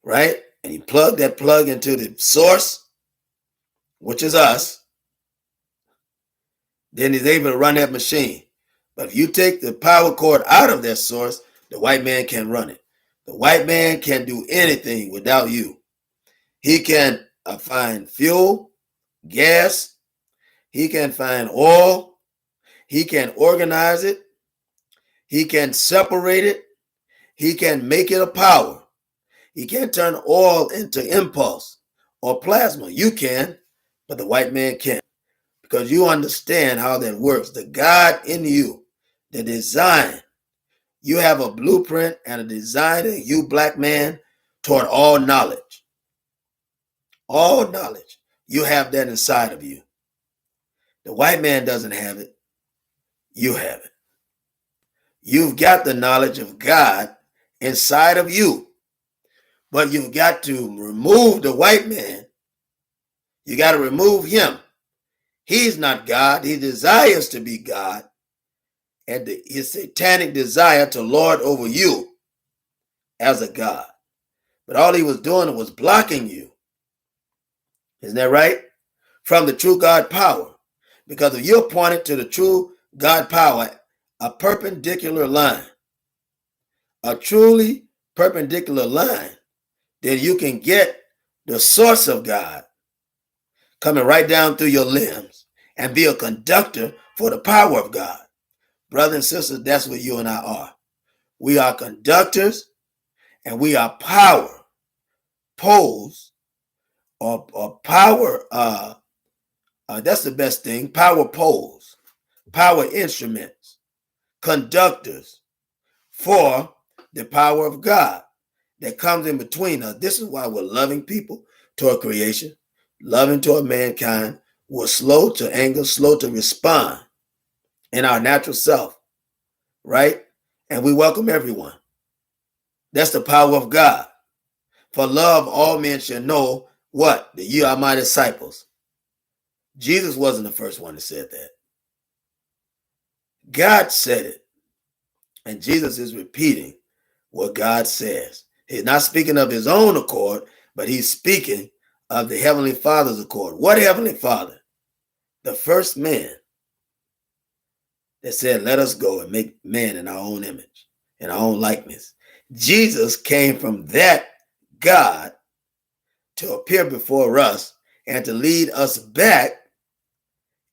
right? And you plug that plug into the source, which is us, then he's able to run that machine. But if you take the power cord out of that source, the white man can't run it. The white man can't do anything without you. He can find fuel, gas. He can find oil. He can organize it. He can separate it. He can make it a power. He can't turn oil into impulse or plasma. You can, but the white man can't, because you understand how that works. The God in you, the design, you have a blueprint and a design in you, black man, toward all knowledge. All knowledge. You have that inside of you. The white man doesn't have it. You have it. You've got the knowledge of God inside of you. But you've got to remove the white man. You got to remove him. He's not God. He desires to be God. And his satanic desire to lord over you as a God. But all he was doing was blocking you. Isn't that right? From the true God power. Because if you're pointed to the true God power, a perpendicular line, a truly perpendicular line, then you can get the source of God coming right down through your limbs and be a conductor for the power of God. Brothers and sisters, that's what you and I are. We are conductors and we are power poles or power, that's the best thing, power poles, power instruments, conductors for the power of God that comes in between us. This is why we're loving people toward creation, loving toward mankind. We're slow to anger, slow to respond in our natural self, right? And we welcome everyone. That's the power of God. For love, all men shall know what? That you are my disciples. Jesus wasn't the first one that said that. God said it. And Jesus is repeating what God says. He's not speaking of his own accord, but he's speaking of the Heavenly Father's accord. What Heavenly Father? The first man that said, let us go and make man in our own image, in our own likeness. Jesus came from that God to appear before us and to lead us back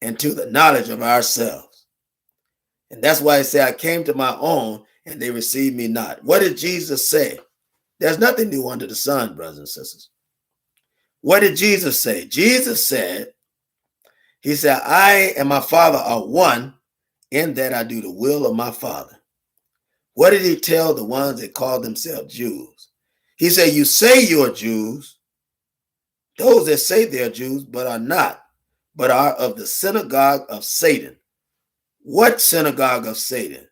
into the knowledge of ourselves. And that's why he said, I came to my own and they received me not. What did Jesus say? There's nothing new under the sun, brothers and sisters. What did Jesus say? Jesus said, he said, I and my Father are one in that I do the will of my Father. What did he tell the ones that called themselves Jews? He said, you say you're Jews, those that say they're Jews, but are not, but are of the synagogue of Satan. What synagogue of Satan?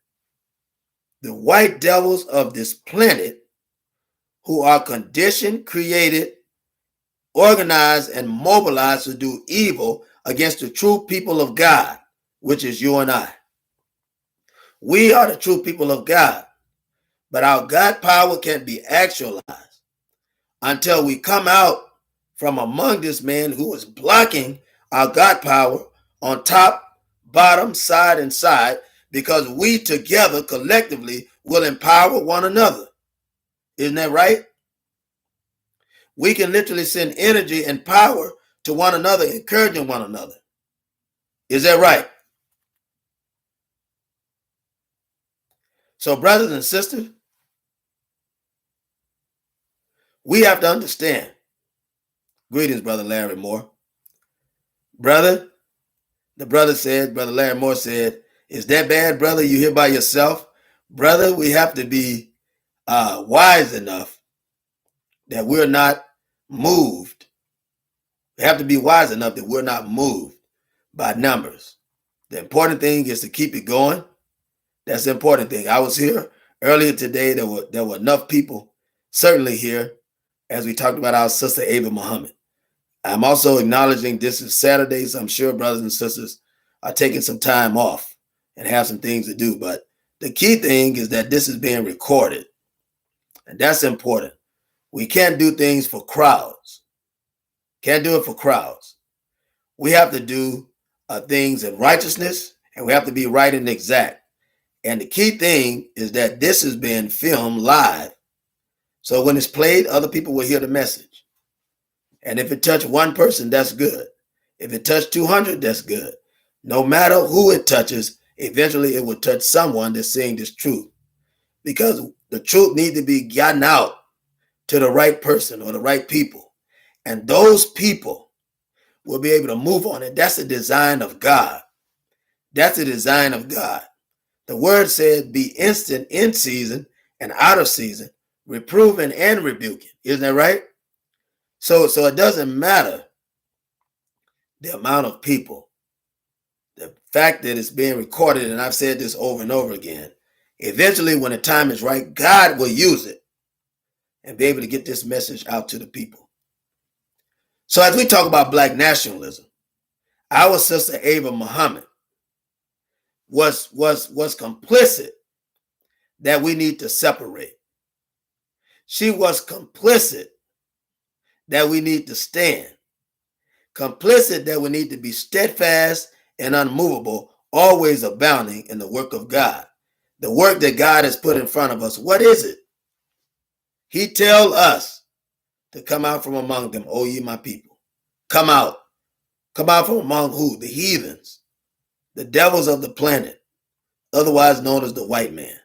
The white devils of this planet who are conditioned, created, organized, and mobilized to do evil against the true people of God, which is you and I. We are the true people of God, but our God power can't be actualized until we come out from among this man who is blocking our God power on top, bottom, side, and side, because we together collectively will empower one another. Isn't that right? We can literally send energy and power to one another, encouraging one another. Is that right? So, brothers and sisters, we have to understand. Greetings, Brother Larry Moore. Brother, the brother said, Brother Larry Moore said, is that bad, brother? You here by yourself? Brother, we have to be wise enough that we're not moved. We have to be wise enough that we're not moved by numbers. The important thing is to keep it going. That's the important thing. I was here earlier today. There were enough people certainly here as we talked about our sister Ava Muhammad. I'm also acknowledging this is Saturday, so I'm sure brothers and sisters are taking some time off and have some things to do. But the key thing is that this is being recorded, and that's important. We can't do things for crowds. Can't do it for crowds. We have to do things in righteousness, and we have to be right and exact. And the key thing is that this is being filmed live So when it's played, other people will hear the message. And if it touched one person, that's good. If it touched 200, that's good. No matter who it touches, eventually it will touch someone that's saying this truth. Because the truth needs to be gotten out to the right person or the right people. And those people will be able to move on it. That's the design of God. That's the design of God. The word said, be instant in season and out of season, reproving and rebuking. Isn't that right? So it doesn't matter the amount of people. The fact that it's being recorded, and I've said this over and over again, eventually when the time is right, God will use it and be able to get this message out to the people. So as we talk about black nationalism, our sister Ava Muhammad was complicit that we need to separate. She was complicit that we need to stand. Complicit that we need to be steadfast and unmovable, always abounding in the work of God. The work that God has put in front of us. What is it? He tells us to come out from among them, O ye my people. Come out. Come out from among who? The heathens, the devils of the planet, otherwise known as the white man.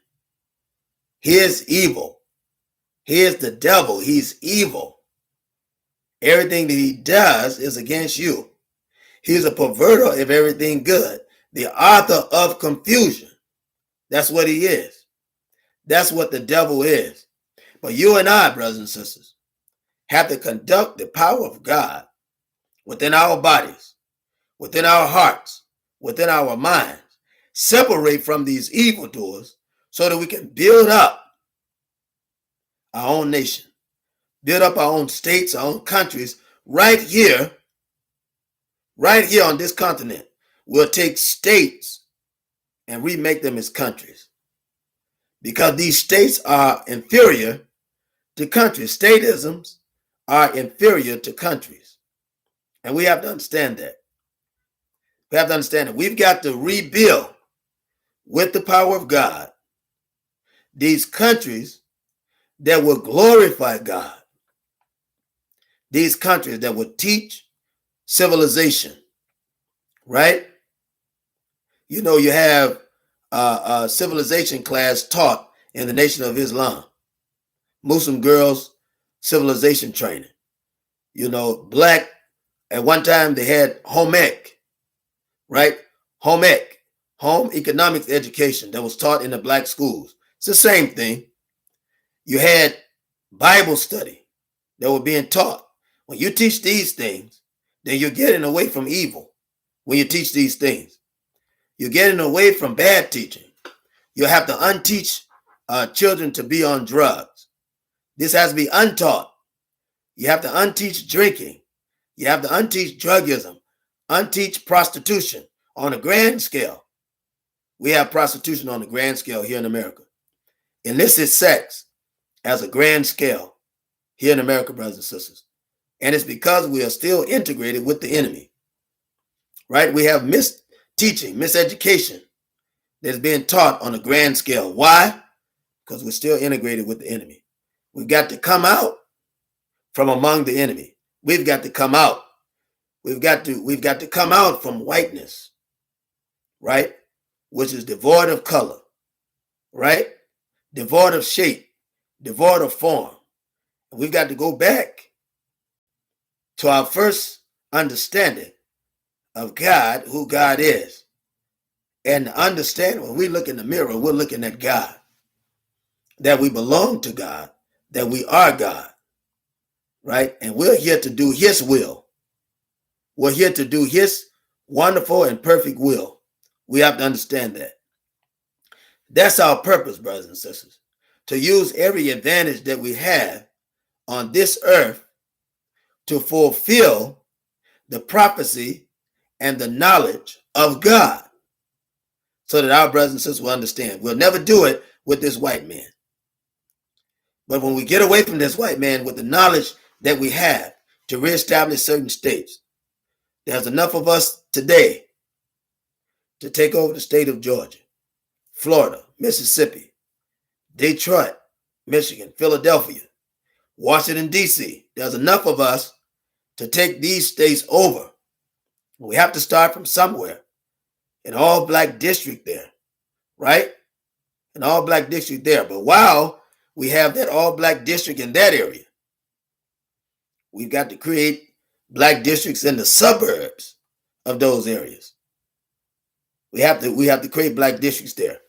He is evil. He is the devil. He's evil. Everything that he does is against you. He's a perverter of everything good, the author of confusion. That's what he is. That's what the devil is. But you and I, brothers and sisters, have to conduct the power of God within our bodies, within our hearts, within our minds, separate from these evildoers so that we can build up our own nation, build up our own states, our own countries right here on this continent. We'll take states and remake them as countries because these states are inferior to countries. Statisms are inferior to countries. And we have to understand that. We have to understand that we've got to rebuild with the power of God these countries that will glorify God. These countries that will teach civilization, right? You know, you have a civilization class taught in the Nation of Islam. Muslim girls, civilization training. You know, black, at one time they had home ec, right? Home ec, home economics education that was taught in the black schools. It's the same thing. You had Bible study that were being taught. When you teach these things, then you're getting away from evil. When you teach these things, you're getting away from bad teaching. You have to unteach children to be on drugs. This has to be untaught. You have to unteach drinking. You have to unteach drugism, unteach prostitution on a grand scale. We have prostitution on a grand scale here in America. Illicit sex as a grand scale here in America, brothers and sisters. And it's because we are still integrated with the enemy, right? We have misteaching, miseducation that's being taught on a grand scale. Why? Because we're still integrated with the enemy. We've got to come out from among the enemy. We've got to come out. We've got to come out from whiteness, right? Which is devoid of color, right? Devoid of shape, devoid of form. And we've got to go back to our first understanding of God, who God is. And understand when we look in the mirror, we're looking at God. That we belong to God, that we are God, right? And we're here to do his will. We're here to do his wonderful and perfect will. We have to understand that. That's our purpose, brothers and sisters, to use every advantage that we have on this earth to fulfill the prophecy and the knowledge of God so that our brothers and sisters will understand. We'll never do it with this white man. But when we get away from this white man with the knowledge that we have to reestablish certain states, there's enough of us today to take over the state of Georgia, Florida, Mississippi, Detroit, Michigan, Philadelphia, Washington, D.C. There's enough of us to take these states over. We have to start from somewhere. An all-black district there, right? An all-black district there. But while we have that all-black district in that area, we've got to create black districts in the suburbs of those areas. We have to create black districts there.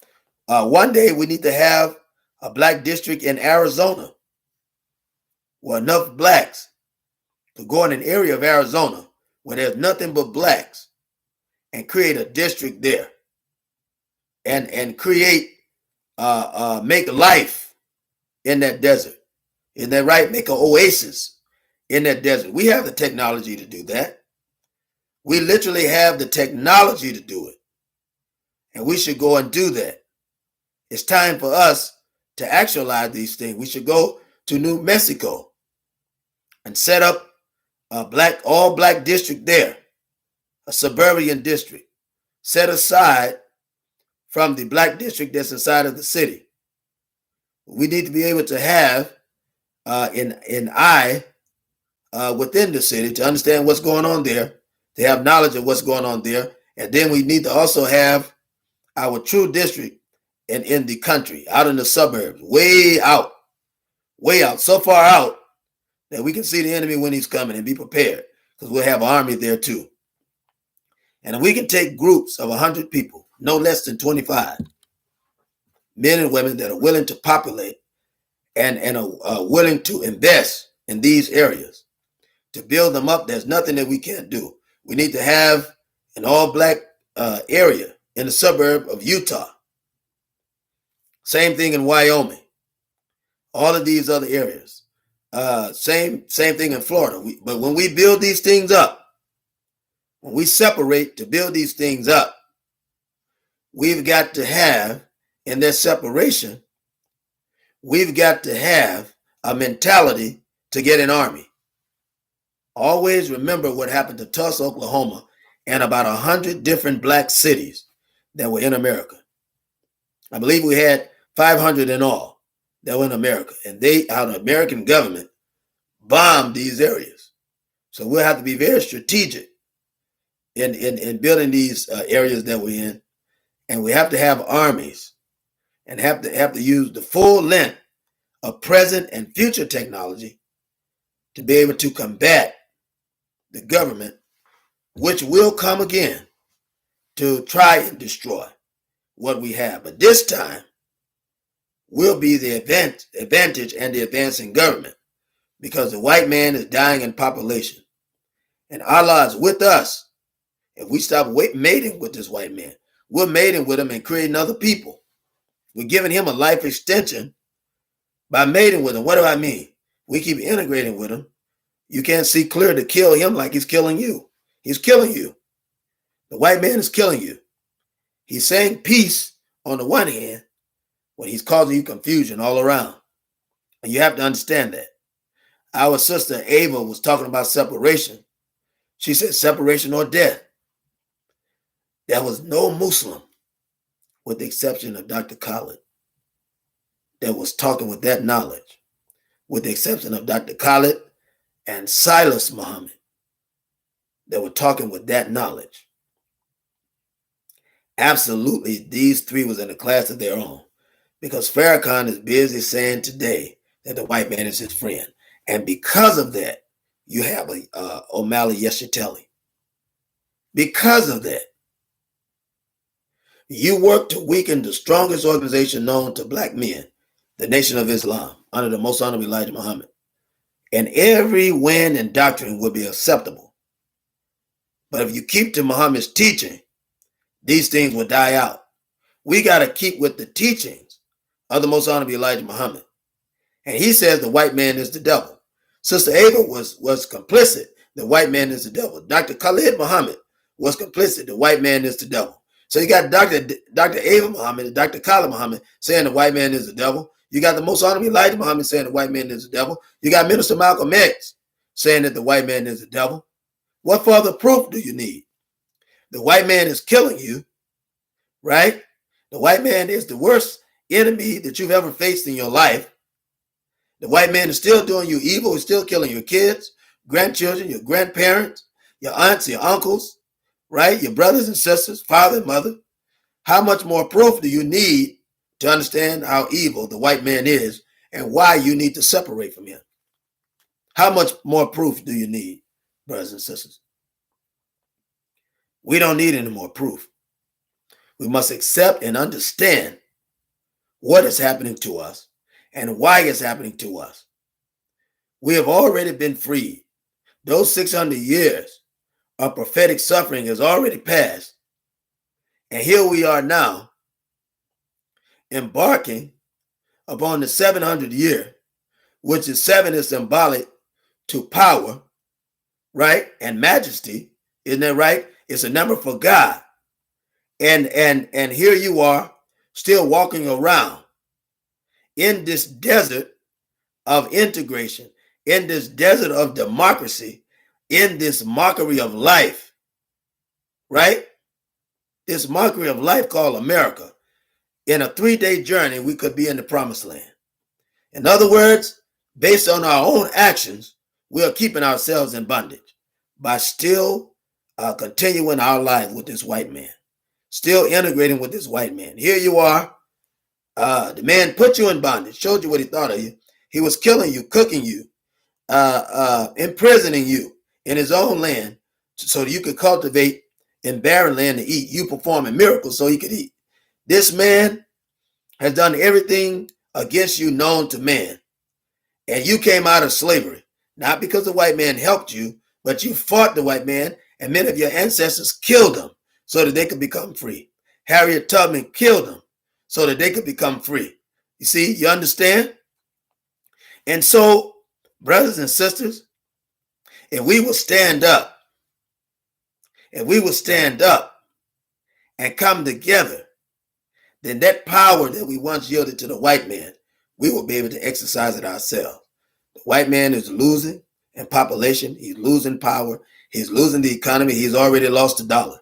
One day we need to have a black district in Arizona where enough blacks to go in an area of Arizona where there's nothing but blacks and create a district there and create make life in that desert. Isn't that right? Make an oasis in that desert. We have the technology to do that. We literally have the technology to do it. And we should go and do that. It's time for us to actualize these things. We should go to New Mexico and set up a all black district there, a suburban district, set aside from the black district that's inside of the city. We need to be able to have an eye within the city to understand what's going on there, to have knowledge of what's going on there. And then we need to also have our true district in the country, out in the suburbs, way out, so far out that we can see the enemy when he's coming and be prepared, because we'll have an army there too. And if we can take groups of 100 people, no less than 25, men and women that are willing to populate and are willing to invest in these areas to build them up, there's nothing that we can't do. We need to have an all-black area in the suburb of Utah. Same thing in Wyoming. All of these other areas. Same thing in Florida. But when we build these things up, when we separate to build these things up, we've got to have, in that separation, we've got to have a mentality to get an army. Always remember what happened to Tulsa, Oklahoma, and about 100 different black cities that were in America. I believe we had 500 in all that were in America, and the American government bombed these areas. So we'll have to be very strategic in building these areas that we're in, and we have to have armies and have to use the full length of present and future technology to be able to combat the government, which will come again to try and destroy what we have. But this time will be the advantage and the advancing government, because the white man is dying in population. And Allah is with us. If we stop mating with this white man, we're mating with him and creating other people. We're giving him a life extension by mating with him. What do I mean? We keep integrating with him. You can't see clear to kill him like he's killing you. He's killing you. The white man is killing you. He's saying peace on the one hand when he's causing you confusion all around. And you have to understand that. Our sister Ava was talking about separation. She said separation or death. There was no Muslim, with the exception of Dr. Khalid, that was talking with that knowledge, with the exception of Dr. Khalid and Silas Muhammad, that were talking with that knowledge. Absolutely, these three was in a class of their own, because Farrakhan is busy saying today that the white man is his friend. And because of that, you have O'Malley Yeshiteli. Because of that, you work to weaken the strongest organization known to black men, the Nation of Islam, under the Most Honorable Elijah Muhammad. And every wind and doctrine will be acceptable. But if you keep to Muhammad's teaching, these things will die out. We got to keep with the teachings of the Most Honorable Elijah Muhammad. And he says the white man is the devil. Sister Ava was complicit. The white man is the devil. Dr. Khalid Muhammad was complicit. The white man is the devil. So you got Dr. Ava Muhammad and Dr. Khalid Muhammad saying the white man is the devil. You got the Most Honorable Elijah Muhammad saying the white man is the devil. You got Minister Malcolm X saying that the white man is the devil. What further proof do you need? The white man is killing you, right? The white man is the worst enemy that you've ever faced in your life. The white man is still doing you evil. He's still killing your kids, grandchildren, your grandparents, your aunts, your uncles, right? Your brothers and sisters, father and mother. How much more proof do you need to understand how evil the white man is and why you need to separate from him? How much more proof do you need, brothers and sisters? We don't need any more proof. We must accept and understand what is happening to us and why it's happening to us. We have already been freed. Those 600 years of prophetic suffering has already passed. And here we are now, embarking upon the 700th year, which is 7 is symbolic to power, right? And majesty. Isn't that right? It's a number for God. And here you are still walking around in this desert of integration, in this desert of democracy, in this mockery of life, right? This mockery of life called America. In a 3-day journey, we could be in the promised land. In other words, based on our own actions, we are keeping ourselves in bondage by still continuing our life with this white man, still integrating with this white man. Here you are. The man put you in bondage, showed you what he thought of you. He was killing you, cooking you, imprisoning you in his own land so that you could cultivate in barren land to eat. You performing miracles so he could eat. This man has done everything against you known to man. And you came out of slavery, not because the white man helped you, but you fought the white man, and many of your ancestors killed him so that they could become free. Harriet Tubman killed them so that they could become free. You see, you understand? And so, brothers and sisters, if we will stand up, and come together, then that power that we once yielded to the white man, we will be able to exercise it ourselves. The white man is losing in population. He's losing power. He's losing the economy. He's already lost the dollar.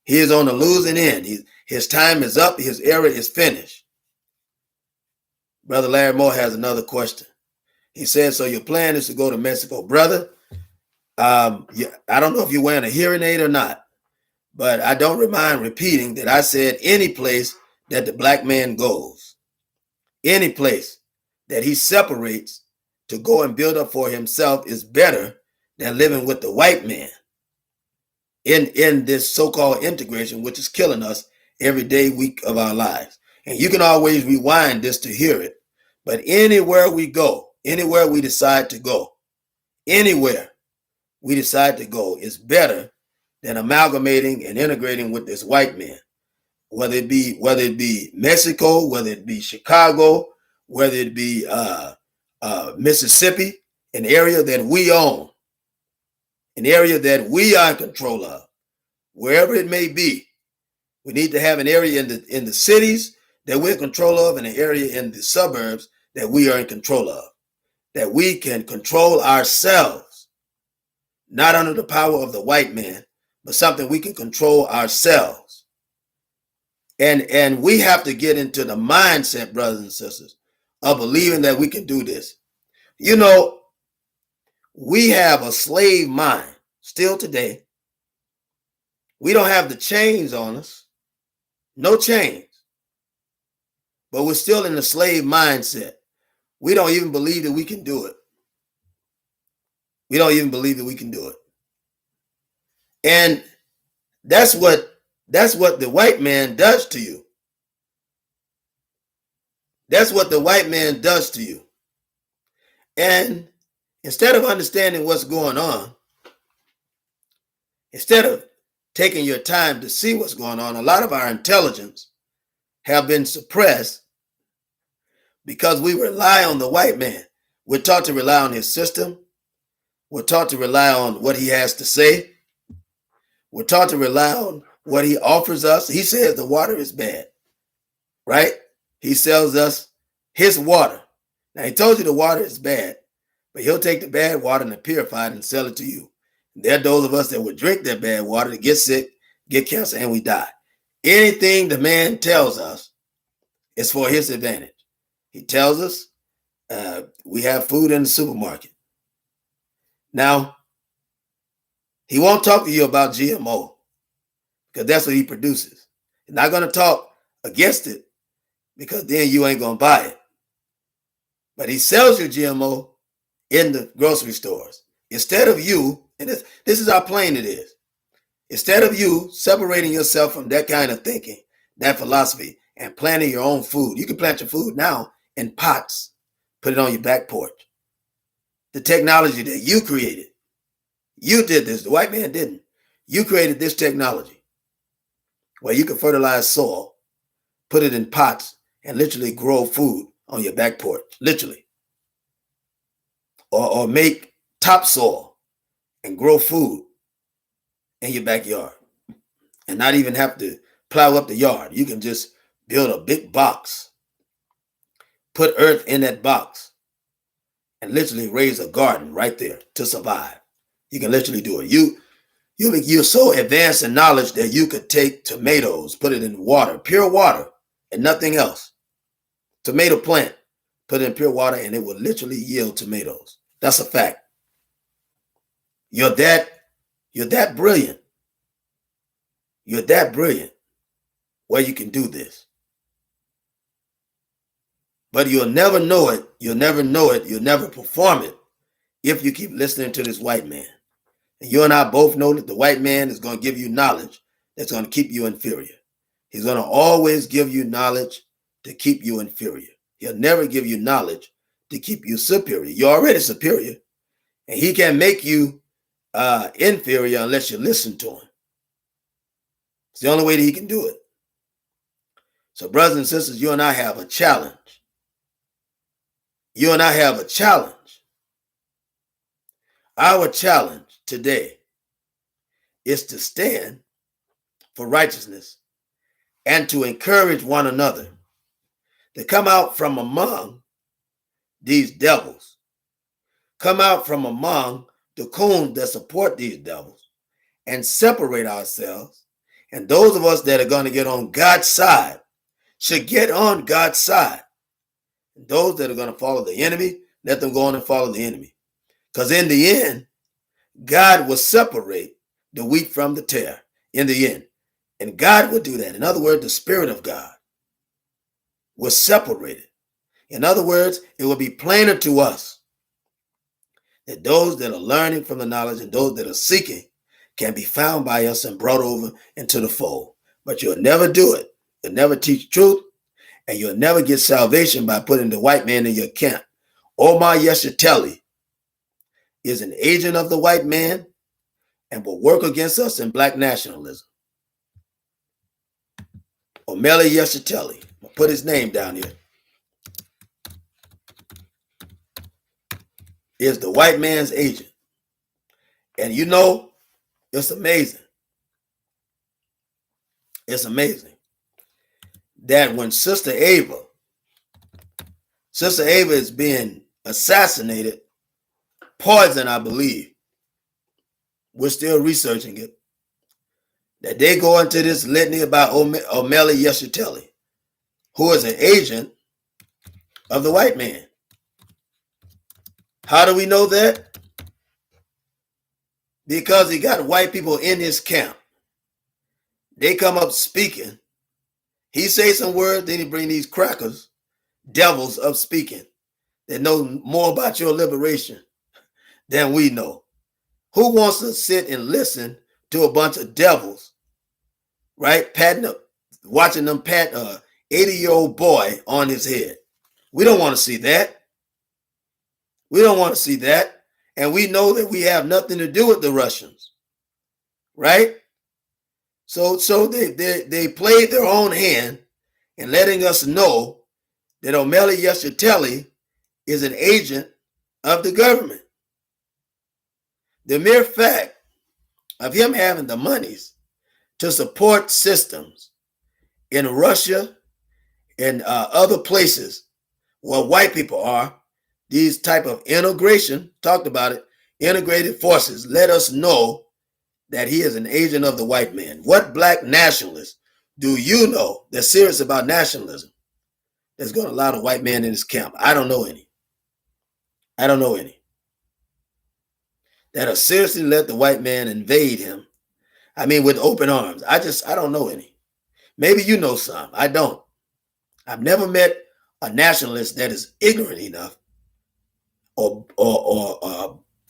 He is on the losing end. His time is up. His era is finished. Brother Larry Moore has another question. He says, so your plan is to go to Mexico. Brother, I don't know if you're wearing a hearing aid or not, but I don't mind repeating that I said any place that the black man goes, any place that he separates to go and build up for himself is better than living with the white man in this so-called integration, which is killing us every day, week of our lives. And you can always rewind this to hear it. But anywhere we go, anywhere we decide to go, anywhere we decide to go is better than amalgamating and integrating with this white man. Whether it be Mexico, whether it be Chicago, whether it be Mississippi, an area that we own, an area that we are in control of, wherever it may be. We need to have an area in the cities that we're in control of and an area in the suburbs that we are in control of, that we can control ourselves, not under the power of the white man, but something we can control ourselves. And we have to get into the mindset, brothers and sisters, of believing that we can do this. You know, we have a slave mind still today. We don't have the chains on us, no chains, but we're still in the slave mindset. We don't even believe that we can do it. We don't even believe that we can do it. And that's what the white man does to you. That's what the white man does to you. And instead of understanding what's going on, instead of taking your time to see what's going on, a lot of our intelligence have been suppressed because we rely on the white man. We're taught to rely on his system. We're taught to rely on what he has to say. We're taught to rely on what he offers us. He says the water is bad, right? He sells us his water. Now, he told you the water is bad, but he'll take the bad water and purify it and sell it to you. There are those of us that would drink that bad water to get sick, get cancer, and we die. Anything the man tells us is for his advantage. He tells us We have food in the supermarket. Now, he won't talk to you about GMO because that's what he produces. He's not going to talk against it because then you ain't going to buy it. But he sells your GMO in the grocery stores. Instead of you, and this is how plain it is, instead of you separating yourself from that kind of thinking, that philosophy, and planting your own food, you can plant your food now in pots, put it on your back porch. The technology that you created, you did this, the white man didn't. You created this technology where you can fertilize soil, put it in pots, and literally grow food on your back porch, literally. Or make topsoil and grow food in your backyard and not even have to plow up the yard. You can just build a big box, put earth in that box, and literally raise a garden right there to survive. You can literally do it. You're so advanced in knowledge that you could take tomatoes, put it in water, pure water, and nothing else. Tomato plant, put it in pure water, and it will literally yield tomatoes. That's a fact. You're that brilliant. You're that brilliant where you can do this. But you'll never know it. You'll never know it. You'll never perform it if you keep listening to this white man. And you and I both know that the white man is going to give you knowledge that's going to keep you inferior. He's going to always give you knowledge to keep you inferior. He'll never give you knowledge to keep you superior. You're already superior. And he can't make you inferior unless you listen to him. It's the only way that he can do it. So brothers and sisters, you and I have a challenge. You and I have a challenge. Our challenge today is to stand for righteousness and to encourage one another to come out from among these devils. Come out from among the coons that support these devils and separate ourselves. And those of us that are going to get on God's side should get on God's side. And those that are going to follow the enemy, let them go on and follow the enemy. Because in the end, God will separate the wheat from the tare in the end. And God will do that. In other words, the Spirit of God will separate it. In other words, it will be plainer to us that those that are learning from the knowledge and those that are seeking can be found by us and brought over into the fold. But you'll never do it. You'll never teach truth, and you'll never get salvation by putting the white man in your camp. Omar Yeshiteli is an agent of the white man and will work against us in black nationalism. Omar Yeshiteli, I'll put his name down here, is the white man's agent. And you know, it's amazing. It's amazing that when Sister Ava is being assassinated, poisoned, I believe, we're still researching it, that they go into this litany about Omele Yeshiteli, who is an agent of the white man. How do we know that? Because he got white people in his camp. They come up speaking. He say some words, then he bring these crackers, devils up speaking, that know more about your liberation than we know. Who wants to sit and listen to a bunch of devils, right? Patting up, watching them pat a 80-year-old boy on his head. We don't want to see that. We don't want to see that. And we know that we have nothing to do with the Russians, right? So they played their own hand in letting us know that Omele Yeshiteli is an agent of the government. The mere fact of him having the monies to support systems in Russia and other places where white people are, these type of integration, talked about it, integrated forces, let us know that he is an agent of the white man. What black nationalist do you know that's serious about nationalism that's going to allow the white man in his camp? I don't know any. I don't know any. That have seriously let the white man invade him. I mean, with open arms. I don't know any. Maybe you know some. I don't. I've never met a nationalist that is ignorant enough or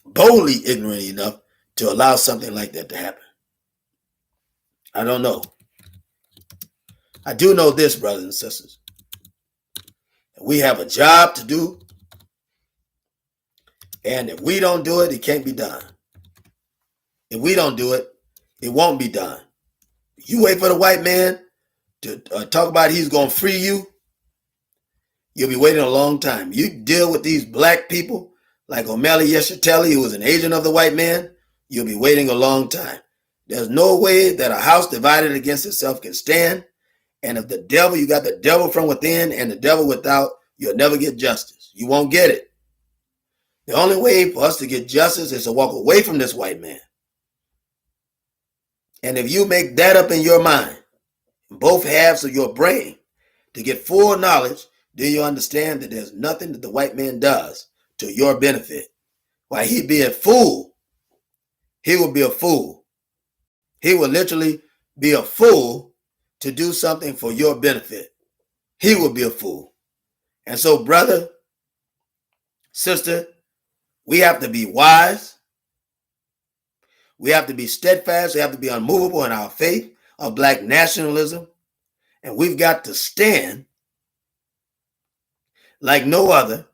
boldly ignorant enough to allow something like that to happen. I don't know. I do know this, brothers and sisters. We have a job to do, and if we don't do it, it can't be done. If we don't do it, it won't be done. You wait for the white man to talk about he's going to free you, you'll be waiting a long time. You deal with these black people like O'Malley-Yeshiteli, who was an agent of the white man, you'll be waiting a long time. There's no way that a house divided against itself can stand. And if the devil, you got the devil from within and the devil without, you'll never get justice. You won't get it. The only way for us to get justice is to walk away from this white man. And if you make that up in your mind, both halves of your brain, to get full knowledge, then you understand that there's nothing that the white man does to your benefit. While he be a fool, he will be a fool. He will literally be a fool to do something for your benefit. He will be a fool. And so, brother, sister, we have to be wise. We have to be steadfast. We have to be unmovable in our faith of black nationalism. And we've got to stand like no other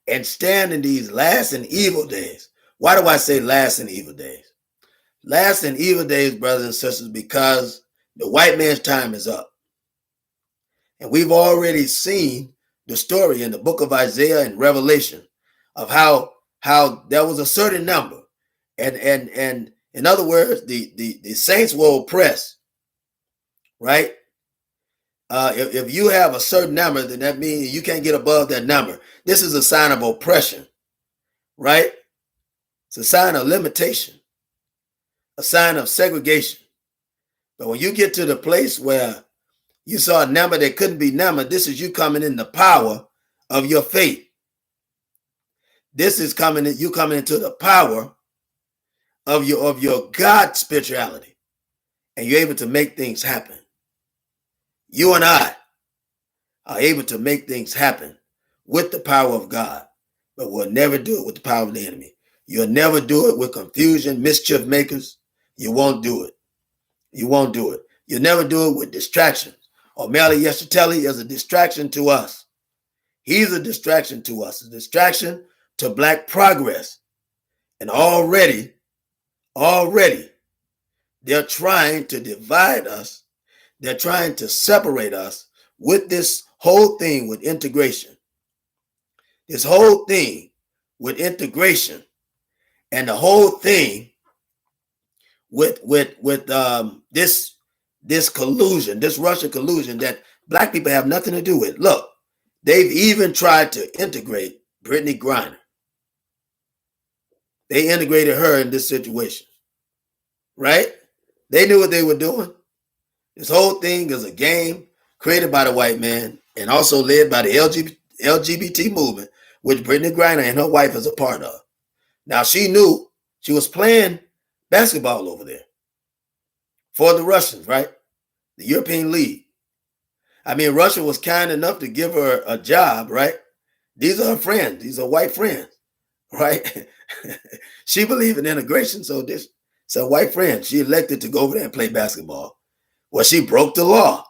and stand in these last and evil days. Why do I say last and evil days? Last and evil days, brothers and sisters, because the white man's time is up. And we've already seen the story in the book of Isaiah and Revelation of how there was a certain number. And in other words, the saints were oppressed, right? If you have a certain number, then that means you can't get above that number. This is a sign of oppression, right? It's a sign of limitation, a sign of segregation. But when you get to the place where you saw a number that couldn't be numbered, this is you coming in the power of your faith. This is you coming into the power of your God spirituality, and you're able to make things happen. You and I are able to make things happen with the power of God, but we'll never do it with the power of the enemy. You'll never do it with confusion, mischief makers. You won't do it. You won't do it. You'll never do it with distractions. O'Malley-Yeshiteli is a distraction to us. He's a distraction to us, a distraction to black progress. And already, they're trying to divide us. They're trying to separate us with this whole thing with integration. This whole thing with integration and the whole thing with this collusion, this Russia collusion that black people have nothing to do with. Look, they've even tried to integrate Brittany Griner. They integrated her in this situation, right? They knew what they were doing. This whole thing is a game created by the white man and also led by the LGBT movement, which Brittany Griner and her wife is a part of. Now, she knew she was playing basketball over there for the Russians, right? The European League. I mean, Russia was kind enough to give her a job, right? These are her friends. These are white friends, right? She believed in integration, so this is a white friend. She elected to go over there and play basketball. Well, she broke the law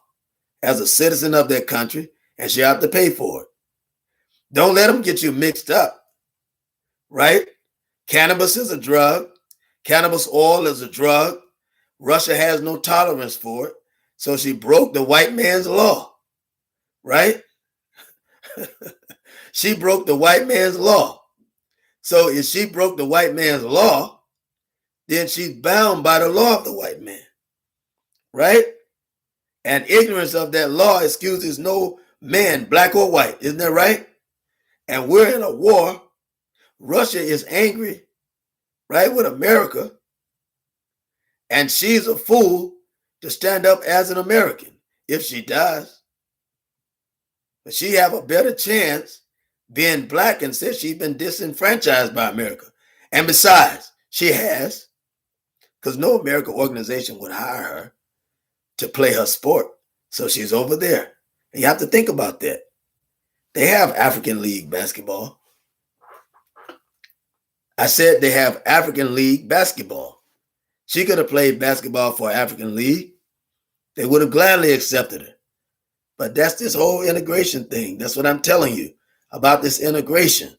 as a citizen of that country, and she had to pay for it. Don't let them get you mixed up, right? Cannabis is a drug. Cannabis oil is a drug. Russia has no tolerance for it. So she broke the white man's law, right? She broke the white man's law. So if she broke the white man's law, then she's bound by the law of the white man, right? And ignorance of that law excuses no man, black or white. Isn't that right? And we're in a war. Russia is angry, right, with America. And she's a fool to stand up as an American if she does. But she have a better chance being black and said she's been disenfranchised by America. And besides, she has, because no American organization would hire her to play her sport. So she's over there. And you have to think about that. They have African League basketball. I said they have African League basketball. She could have played basketball for African League. They would have gladly accepted her. But that's this whole integration thing. That's what I'm telling you about this integration.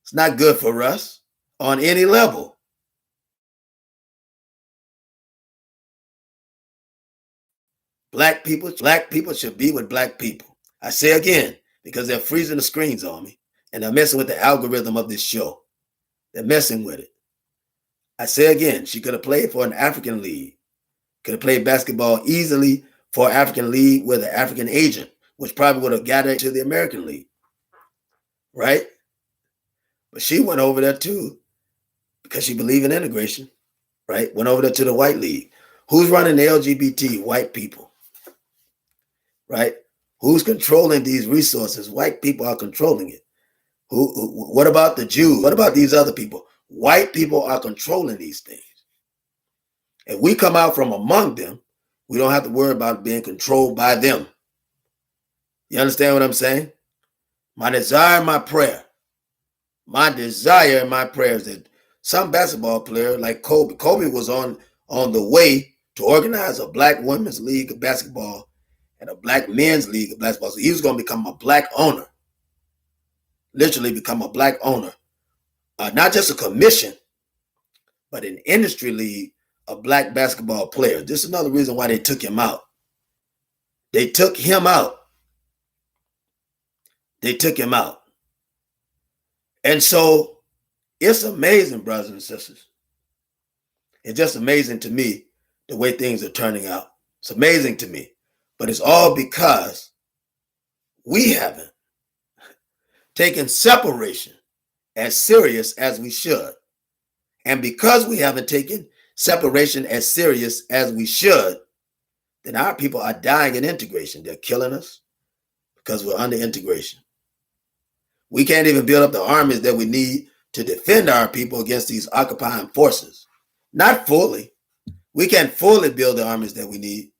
It's not good for us on any level. Black people should be with black people. I say again, because they're freezing the screens on me and they're messing with the algorithm of this show. They're messing with it. I say again, she could have played for an African league, could have played basketball easily for an African league with an African agent, which probably would have got her to the American league, right? But she went over there too because she believed in integration, right? Went over there to the white league. Who's running the LGBT? White people, right? Who's controlling these resources? White people are controlling it. What about the Jews? What about these other people? White people are controlling these things. If we come out from among them, we don't have to worry about being controlled by them. You understand what I'm saying? My desire and my prayer is that some basketball player like Kobe was on the way to organize a black women's league of basketball and a black men's league of basketball. So he was going to become a black owner, literally become a black owner. Not just a commission, but an industry league of black basketball players. This is another reason why they took him out. They took him out. And so it's amazing, brothers and sisters. It's just amazing to me the way things are turning out. It's amazing to me. But it's all because we haven't taken separation as serious as we should. And because we haven't taken separation as serious as we should, then our people are dying in integration. They're killing us because we're under integration. We can't even build up the armies that we need to defend our people against these occupying forces. Not fully. We can't fully build the armies that we need.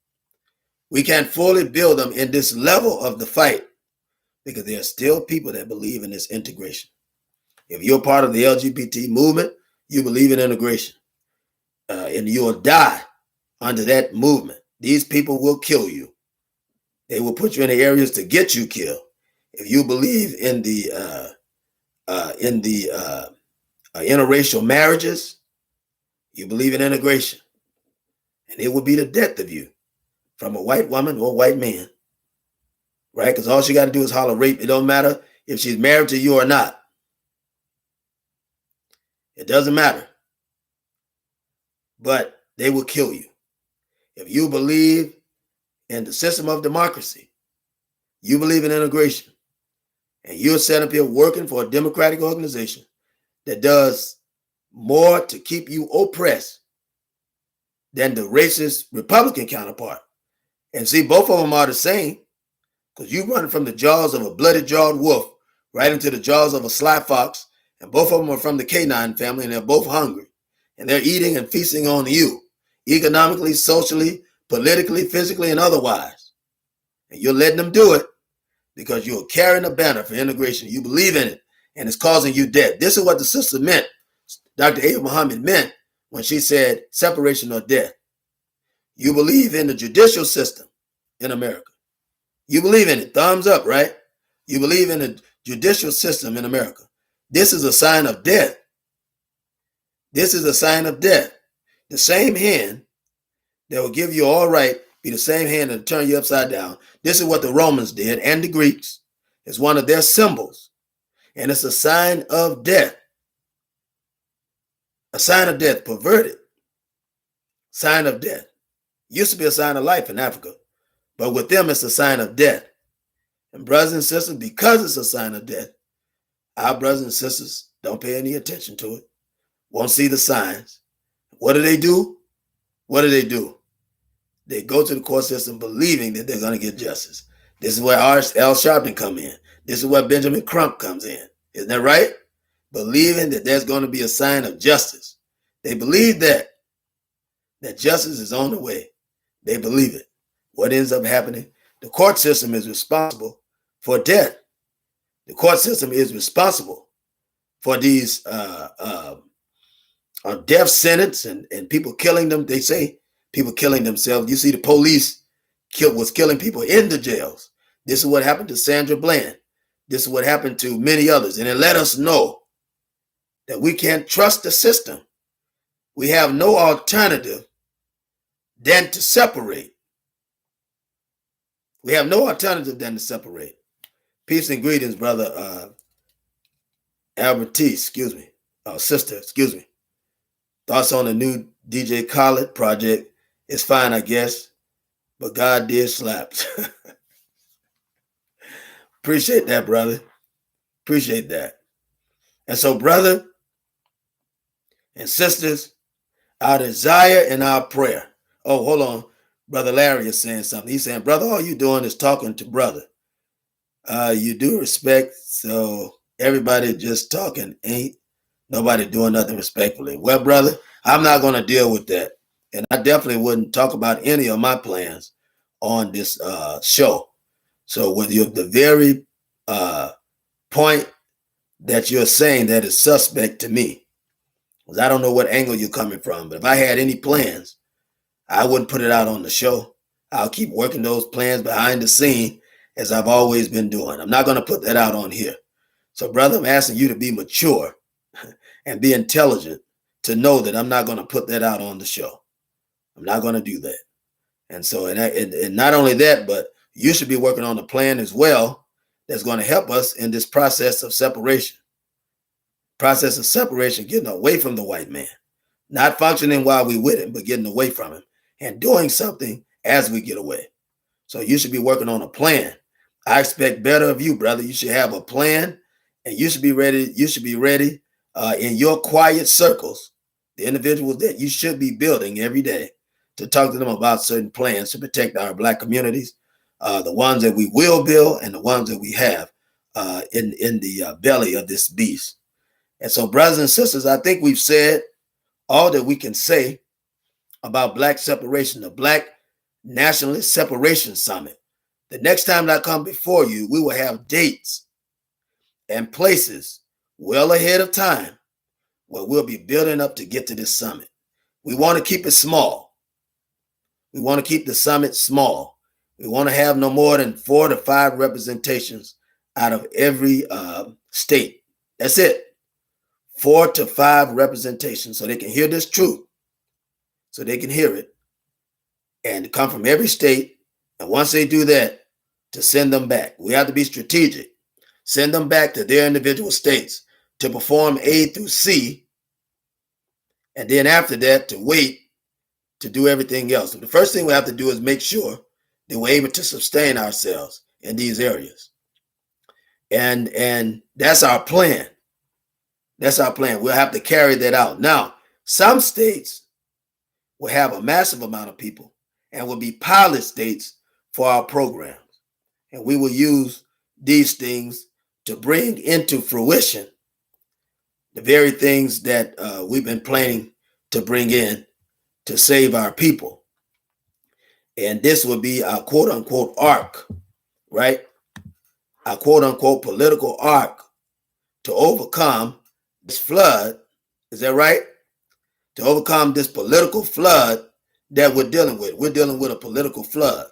We can't fully build them in this level of the fight because there are still people that believe in this integration. If you're part of the LGBT movement, you believe in integration. And you'll die under that movement. These people will kill you. They will put you in the areas to get you killed. If you believe in the interracial marriages, you believe in integration. And it will be the death of you from a white woman or a white man. Right? Because all she got to do is holler rape. It don't matter if she's married to you or not. It doesn't matter. But they will kill you. If you believe in the system of democracy, you believe in integration, and you're set up here working for a democratic organization that does more to keep you oppressed than the racist Republican counterpart. And see, both of them are the same, because you run from the jaws of a bloody-jawed wolf right into the jaws of a sly fox, and both of them are from the canine family, and they're both hungry. And they're eating and feasting on you, economically, socially, politically, physically, and otherwise. And you're letting them do it because you're carrying a banner for integration. You believe in it, and it's causing you death. This is what the sister meant, Dr. Ava Muhammad meant when she said separation or death. You believe in the judicial system in America. You believe in it. Thumbs up, right? You believe in the judicial system in America. This is a sign of death. This is a sign of death. The same hand that will give you all right be the same hand that will turn you upside down. This is what the Romans did and the Greeks. It's one of their symbols. And it's a sign of death. A sign of death, perverted. Sign of death. Used to be a sign of life in Africa. But with them, it's a sign of death. And brothers and sisters, because it's a sign of death, our brothers and sisters don't pay any attention to it. Won't see the signs. What do? What do? They go to the court system believing that they're going to get justice. This is where Al Sharpton come in. This is where Benjamin Crump comes in. Isn't that right? Believing that there's going to be a sign of justice. They believe that justice is on the way. They believe it. What ends up happening? The court system is responsible for death. The court system is responsible for these death sentence and people killing them. They say people killing themselves. You see, the police was killing people in the jails. This is what happened to Sandra Bland. This is what happened to many others. And it let us know that we can't trust the system. We have no alternative than to separate. We have no alternative than to separate. Peace and greetings, brother Albertise, sister, excuse me. Thoughts on the new DJ Khaled project? It's fine, I guess, but God did slaps. Appreciate that, brother. Appreciate that. And so, brother and sisters, our desire and our prayer. Oh, hold on. Brother Larry is saying something. He's saying, brother, all you doing is talking to brother. You do respect, so everybody just talking, ain't nobody doing nothing respectfully. Well, brother, I'm not going to deal with that. And I definitely wouldn't talk about any of my plans on this show. So with the very point that you're saying that is suspect to me, because I don't know what angle you're coming from, but if I had any plans, I wouldn't put it out on the show. I'll keep working those plans behind the scene as I've always been doing. I'm not going to put that out on here. So, brother, I'm asking you to be mature and be intelligent to know that I'm not going to put that out on the show. I'm not going to do that. And so, and not only that, but you should be working on a plan as well that's going to help us in this process of separation. Process of separation, getting away from the white man. Not functioning while we with him, but getting away from him and doing something as we get away. So you should be working on a plan. I expect better of you, brother. You should have a plan, and you should be ready. You should be ready in your quiet circles, the individuals that you should be building every day, to talk to them about certain plans to protect our Black communities, the ones that we will build and the ones that we have in the belly of this beast. And so, brothers and sisters, I think we've said all that we can say about Black separation, the Black Nationalist Separation Summit. The next time that I come before you, we will have dates and places well ahead of time where we'll be building up to get to this summit. We want to keep it small. We want to keep the summit small. We want to have no more than 4 to 5 representations out of every state. That's it. 4 to 5 representations so they can hear this truth, so they can hear it and come from every state. And once they do that, to send them back. We have to be strategic. Send them back to their individual states to perform A through C. And then after that, to wait to do everything else. So the first thing we have to do is make sure that we're able to sustain ourselves in these areas. And that's our plan. That's our plan. We'll have to carry that out. Now, some states will have a massive amount of people and will be pilot states for our programs. And we will use these things to bring into fruition the very things that we've been planning to bring in to save our people. And this will be our quote unquote arc, right? Our quote unquote political arc to overcome this flood. Is that right? To overcome this political flood that we're dealing with. We're dealing with a political flood,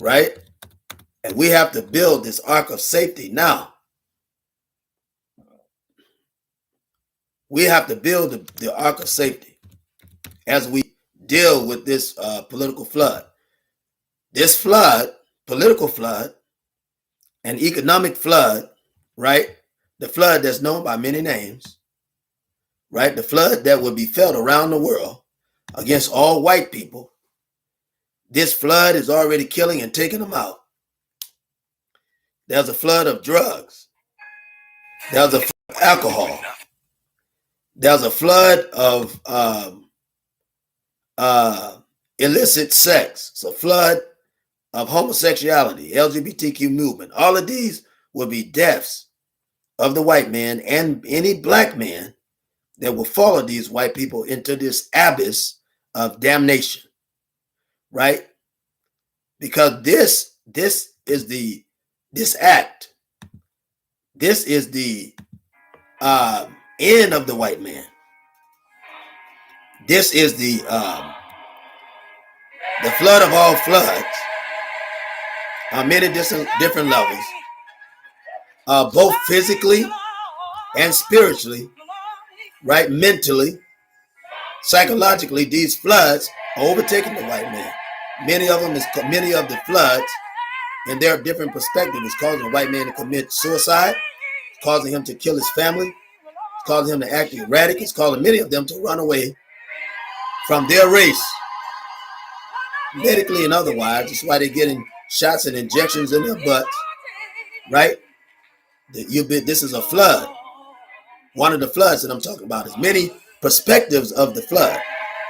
right? And we have to build this ark of safety now. We have to build the ark of safety as we deal with this political flood. This flood, political flood, and economic flood, right? The flood that's known by many names, right? The flood that will be felt around the world against all white people. This flood is already killing and taking them out. There's a flood of drugs. There's a flood of alcohol. There's a flood of illicit sex. It's a flood of homosexuality, LGBTQ movement, all of these will be deaths of the white man and any black man that will follow these white people into this abyss of damnation, right? Because this is this act, this is the end of the white man. This is the flood of all floods on many different levels, both physically and spiritually, right? Mentally, psychologically, these floods are overtaking the white man. Many of the floods, in their different perspectives, is causing the white man to commit suicide, causing him to kill his family, it's causing him to act erratic, it's causing many of them to run away from their race, medically and otherwise. That's why they're getting shots and injections in their butts, right? This is a flood. One of the floods that I'm talking about is many perspectives of the flood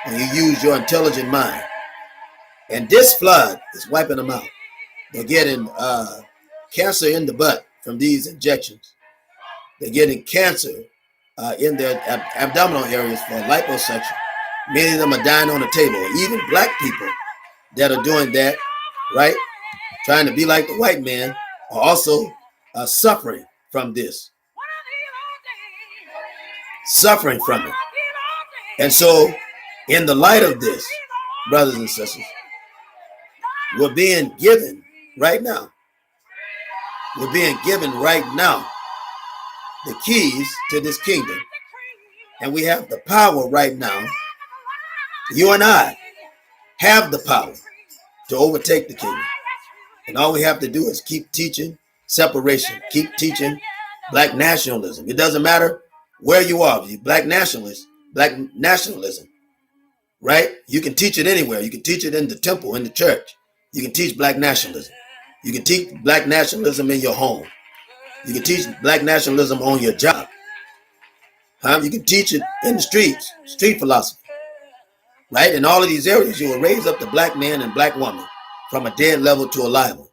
when you use your intelligent mind. And this flood is wiping them out. They're getting cancer in the butt from these injections. They're getting cancer in their abdominal areas for liposuction. Many of them are dying on the table. Even black people that are doing that, right, trying to be like the white man, are also suffering from this. Suffering from it. And so, in the light of this, brothers and sisters, we're being given right now. We're being given right now the keys to this kingdom. And we have the power right now. You and I have the power to overtake the kingdom. And all we have to do is keep teaching separation, keep teaching black nationalism. It doesn't matter where you are, you black nationalists, black nationalism, right? You can teach it anywhere. You can teach it in the temple, in the church. You can teach black nationalism. You can teach black nationalism in your home. You can teach black nationalism on your job. You can teach it in the streets, street philosophy, right? In all of these areas, you will raise up the black man and black woman from a dead level to a live one,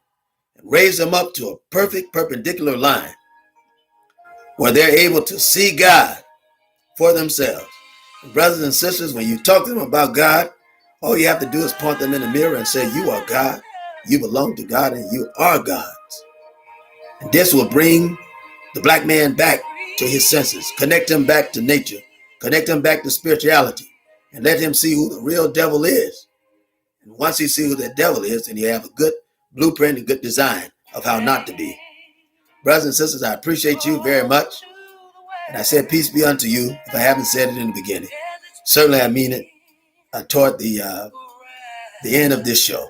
and raise them up to a perfect perpendicular line where they're able to see God for themselves. And brothers and sisters, when you talk to them about God, all you have to do is point them in the mirror and say, you are God, you belong to God, and you are God's. And this will bring the black man back to his senses, connect him back to nature, connect him back to spirituality, and let him see who the real devil is. And once he sees who that devil is, then you have a good blueprint and good design of how not to be. Brothers and sisters, I appreciate you very much. And I said, peace be unto you, if I haven't said it in the beginning. Certainly I mean it toward the end of this show.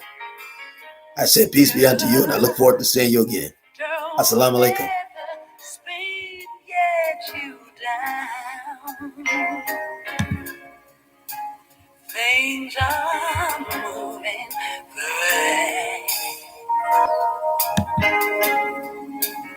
I said, peace be unto you, and I look forward to seeing you again. Assalamu alaikum. Things are moving